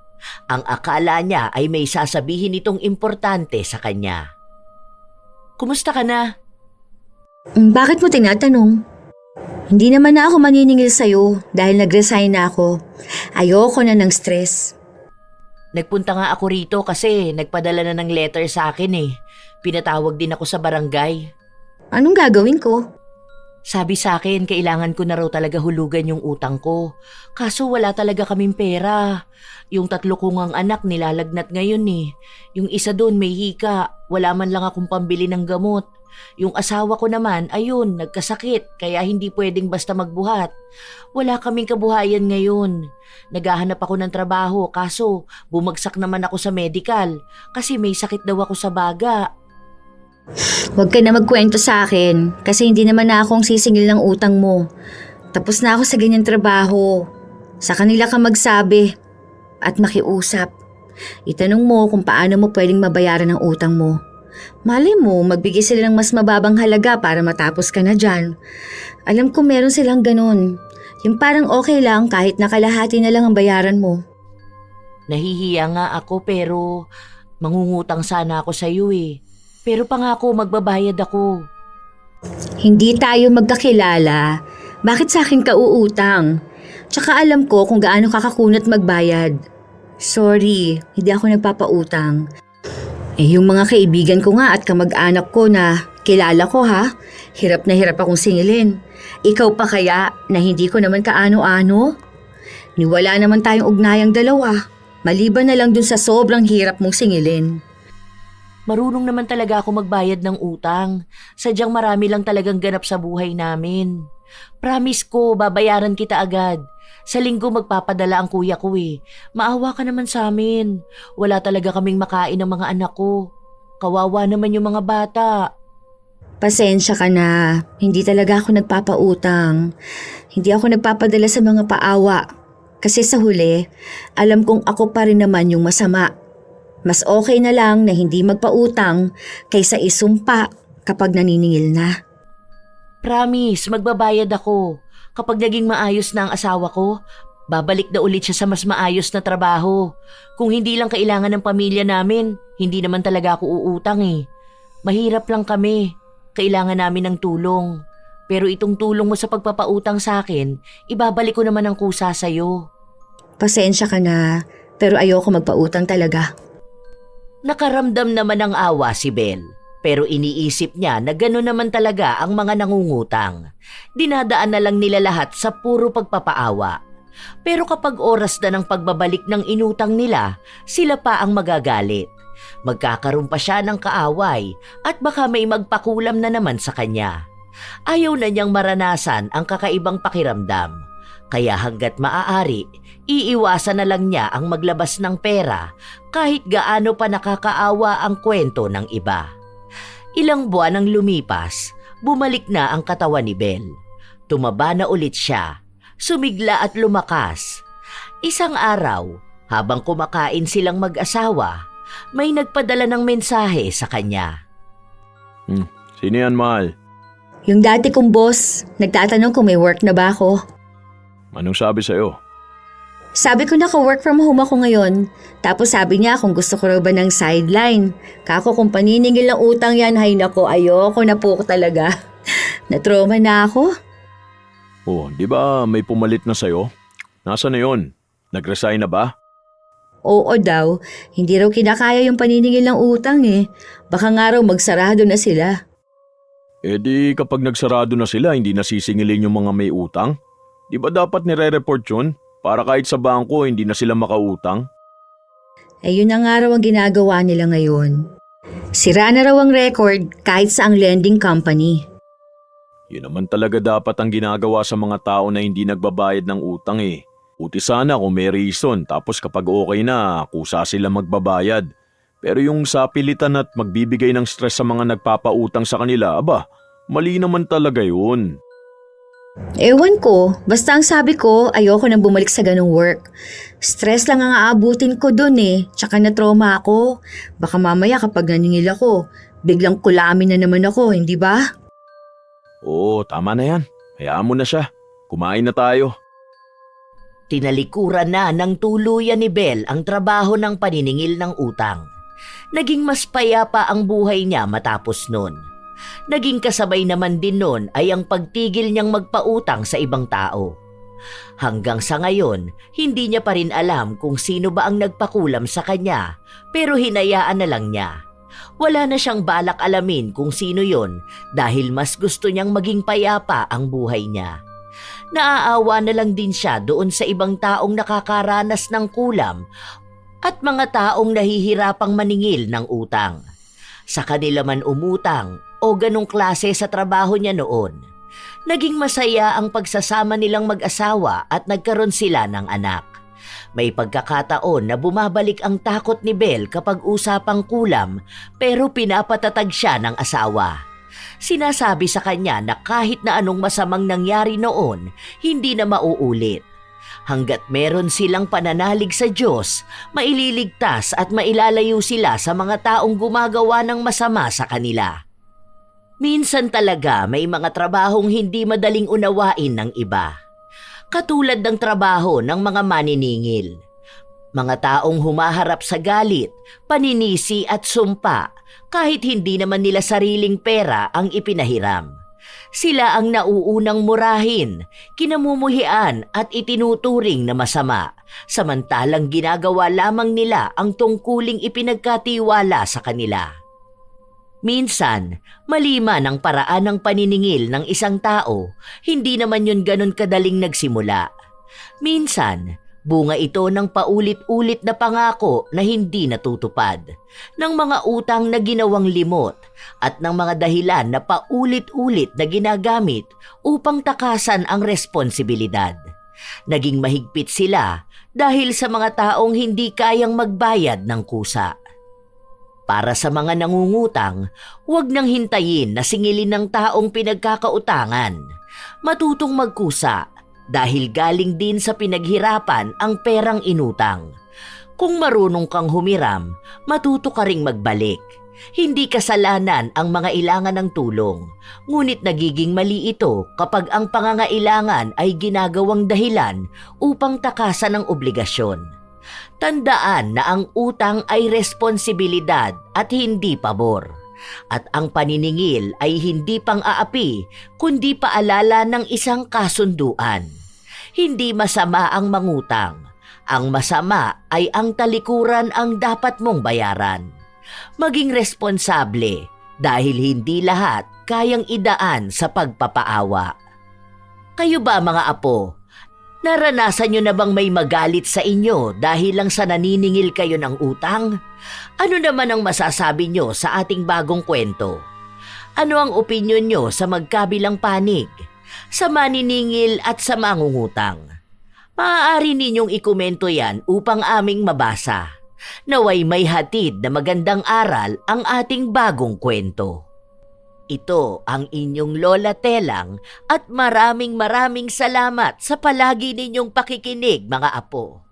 Ang akala niya ay may sasabihin itong importante sa kanya. Kumusta ka na? Bakit mo tinatanong? Hindi naman na ako maniningil sa'yo dahil nag-resign na ako. Ayoko na ng stress. Nagpunta nga ako rito kasi nagpadala na ng letter sa akin eh. Pinatawag din ako sa barangay. Anong gagawin ko? Sabi sa akin, kailangan ko na raw talaga hulugan yung utang ko. Kaso wala talaga kaming pera. Yung 3 kong ang anak nilalagnat ngayon eh. Yung isa doon may hika, wala man lang akong pambili ng gamot. Yung asawa ko naman, ayun, nagkasakit kaya hindi pwedeng basta magbuhat. Wala kaming kabuhayan ngayon. Naghahanap ako ng trabaho kaso bumagsak naman ako sa medical kasi may sakit daw ako sa baga. Huwag ka na magkwento sa akin kasi hindi naman na akong sisingil ng utang mo. Tapos na ako sa ganyang trabaho. Sa kanila ka magsabi at makiusap. Itanong mo kung paano mo pwedeng mabayaran ang utang mo. Malay mo, magbigay sila ng mas mababang halaga para matapos ka na dyan. Alam ko meron silang ganun. Yung parang okay lang kahit nakalahati na lang ang bayaran mo. Nahihiya nga ako pero mangungutang sana ako sa iyo eh. Pero pangako magbabayad ako. Hindi tayo magkakilala. Bakit sa akin ka uutang? Tsaka alam ko kung gaano kakakunat magbayad. Sorry, hindi ako nagpapautang. Yung mga kaibigan ko nga at kamag-anak ko na kilala ko ha, hirap na hirap akong singilin. Ikaw pa kaya na hindi ko naman kaano-ano? Niwala naman tayong ugnayang dalawa, maliban na lang dun sa sobrang hirap mong singilin. Marunong naman talaga ako magbayad ng utang. Sadyang marami lang talagang ganap sa buhay namin. Promise ko, babayaran kita agad. Sa linggo magpapadala ang kuya ko eh. Maawa ka naman sa amin. Wala talaga kaming makain ng mga anak ko. Kawawa naman yung mga bata. Pasensya ka na, hindi talaga ako nagpapautang. Hindi ako nagpapadala sa mga paawa. Kasi sa huli, alam kong ako pa rin naman yung masama. Mas okay na lang na hindi magpautang kaysa isumpa kapag naniningil na. Promise, magbabayad ako. Kapag naging maayos na ang asawa ko, babalik na ulit siya sa mas maayos na trabaho. Kung hindi lang kailangan ng pamilya namin, hindi naman talaga ako uutang eh. Mahirap lang kami. Kailangan namin ng tulong. Pero itong tulong mo sa pagpapautang sa akin, ibabalik ko naman ang kusa sa'yo. Pasensya ka na, pero ayoko magpautang talaga. Nakaramdam naman ng awa si Belle. Pero iniisip niya na gano'n naman talaga ang mga nangungutang. Dinadaan na lang nila lahat sa puro pagpapaawa. Pero kapag oras na ng pagbabalik ng inutang nila, sila pa ang magagalit. Magkakaroon pa siya ng kaaway at baka may magpakulam na naman sa kanya. Ayaw na niyang maranasan ang kakaibang pakiramdam. Kaya hanggat maaari, iiwasan na lang niya ang maglabas ng pera kahit gaano pa nakakaawa ang kwento ng iba. Ilang buwan ang lumipas, bumalik na ang katawan ni Belle. Tumaba na ulit siya, sumigla at lumakas. Isang araw, habang kumakain silang mag-asawa, may nagpadala ng mensahe sa kanya. Sino yan, mahal? Yung dati kong boss, nagtatanong kung may work na ba ako. Anong sabi sa'yo? Sabi ko naka-work from home ako ngayon. Tapos sabi niya kung gusto ko raw ba ng sideline. Kako kung paniningil ng utang yan, hay nako, ayoko na po talaga. Natroma na ako. Oh, di ba may pumalit na sa'yo? Nasaan na yun? Nag-resign na ba? Oo daw, hindi raw kinakaya yung paniningil ng utang eh. Baka nga raw magsarado na sila. Eh di kapag nagsarado na sila, hindi nasisingilin yung mga may utang? Di ba dapat nire-report yun? Para kahit sa bangko, hindi na sila makautang? Eh yun na nga raw ang ginagawa nila ngayon. Sira na raw ang record kahit sa ang lending company. Yun naman talaga dapat ang ginagawa sa mga tao na hindi nagbabayad ng utang eh. Uti sana kung may reason tapos kapag okay na, kusa sila magbabayad. Pero yung sapilitan at magbibigay ng stress sa mga nagpapautang sa kanila, aba, mali naman talaga yun. Ewan ko, basta ang sabi ko, ayoko nang bumalik sa ganung work. Stress lang ang aabutin ko dun eh, tsaka na-trauma ako. Baka mamaya kapag naningil ako, biglang kulamin na naman ako, hindi ba? Oo, tama na yan. Hayaan mo na siya. Kumain na tayo. Tinalikuran na ng tuluyan ni Belle ang trabaho ng paniningil ng utang. Naging mas payapa ang buhay niya matapos nun. Naging kasabay naman din nun ay ang pagtigil niyang magpautang sa ibang tao. Hanggang sa ngayon, hindi niya pa rin alam kung sino ba ang nagpakulam sa kanya, pero hinayaan na lang niya. Wala na siyang balak alamin kung sino yon dahil mas gusto niyang maging payapa ang buhay niya. Naaawa na lang din siya doon sa ibang taong nakakaranas ng kulam at mga taong nahihirapang maningil ng utang. Sa kanila man umutang o ganong klase sa trabaho niya noon. Naging masaya ang pagsasama nilang mag-asawa at nagkaroon sila ng anak. May pagkakataon na bumabalik ang takot ni Belle kapag usapang kulam pero pinapatatag siya ng asawa. Sinasabi sa kanya na kahit na anong masamang nangyari noon, hindi na mauulit. Hanggat meron silang pananalig sa Diyos, maililigtas at mailalayo sila sa mga taong gumagawa ng masama sa kanila. Minsan talaga may mga trabahong hindi madaling unawain ng iba. Katulad ng trabaho ng mga maniningil. Mga taong humaharap sa galit, paninisi at sumpa kahit hindi naman nila sariling pera ang ipinahiram. Sila ang nauunang murahin, kinamumuhian at itinuturing na masama, samantalang ginagawa lamang nila ang tungkuling ipinagkatiwala sa kanila. Minsan, mali man ang paraan ng paniningil ng isang tao, hindi naman yun ganun kadaling nagsimula. Minsan, bunga ito ng paulit-ulit na pangako na hindi natutupad, ng mga utang na ginawang limot, at ng mga dahilan na paulit-ulit na ginagamit upang takasan ang responsibilidad. Naging mahigpit sila dahil sa mga taong hindi kayang magbayad ng kusa. Para sa mga nangungutang, huwag nang hintayin na singilin ng taong pinagkakautangan. Matutong magkusa dahil galing din sa pinaghirapan ang perang inutang. Kung marunong kang humiram, matuto ka ring magbalik. Hindi kasalanan ang mga ilangan ng tulong, ngunit nagiging mali ito kapag ang pangangailangan ay ginagawang dahilan upang takasan ang obligasyon. Tandaan na ang utang ay responsibilidad at hindi pabor. At ang paniningil ay hindi pang-aapi kundi paalala ng isang kasunduan. Hindi masama ang mangutang. Ang masama ay ang talikuran ang dapat mong bayaran. Maging responsable dahil hindi lahat kayang idaan sa pagpapaawa. Kayo ba mga apo? Naranasan nyo na bang may magalit sa inyo dahil lang sa naniningil kayo ng utang? Ano naman ang masasabi nyo sa ating bagong kwento? Ano ang opinyon nyo sa magkabilang panig? Sa maniningil at sa mangungutang? Maaari ninyong ikomento yan upang aming mabasa. Naway may hatid na magandang aral ang ating bagong kwento. Ito ang inyong Lola Telang at maraming salamat sa palagi ninyong pakikinig mga apo.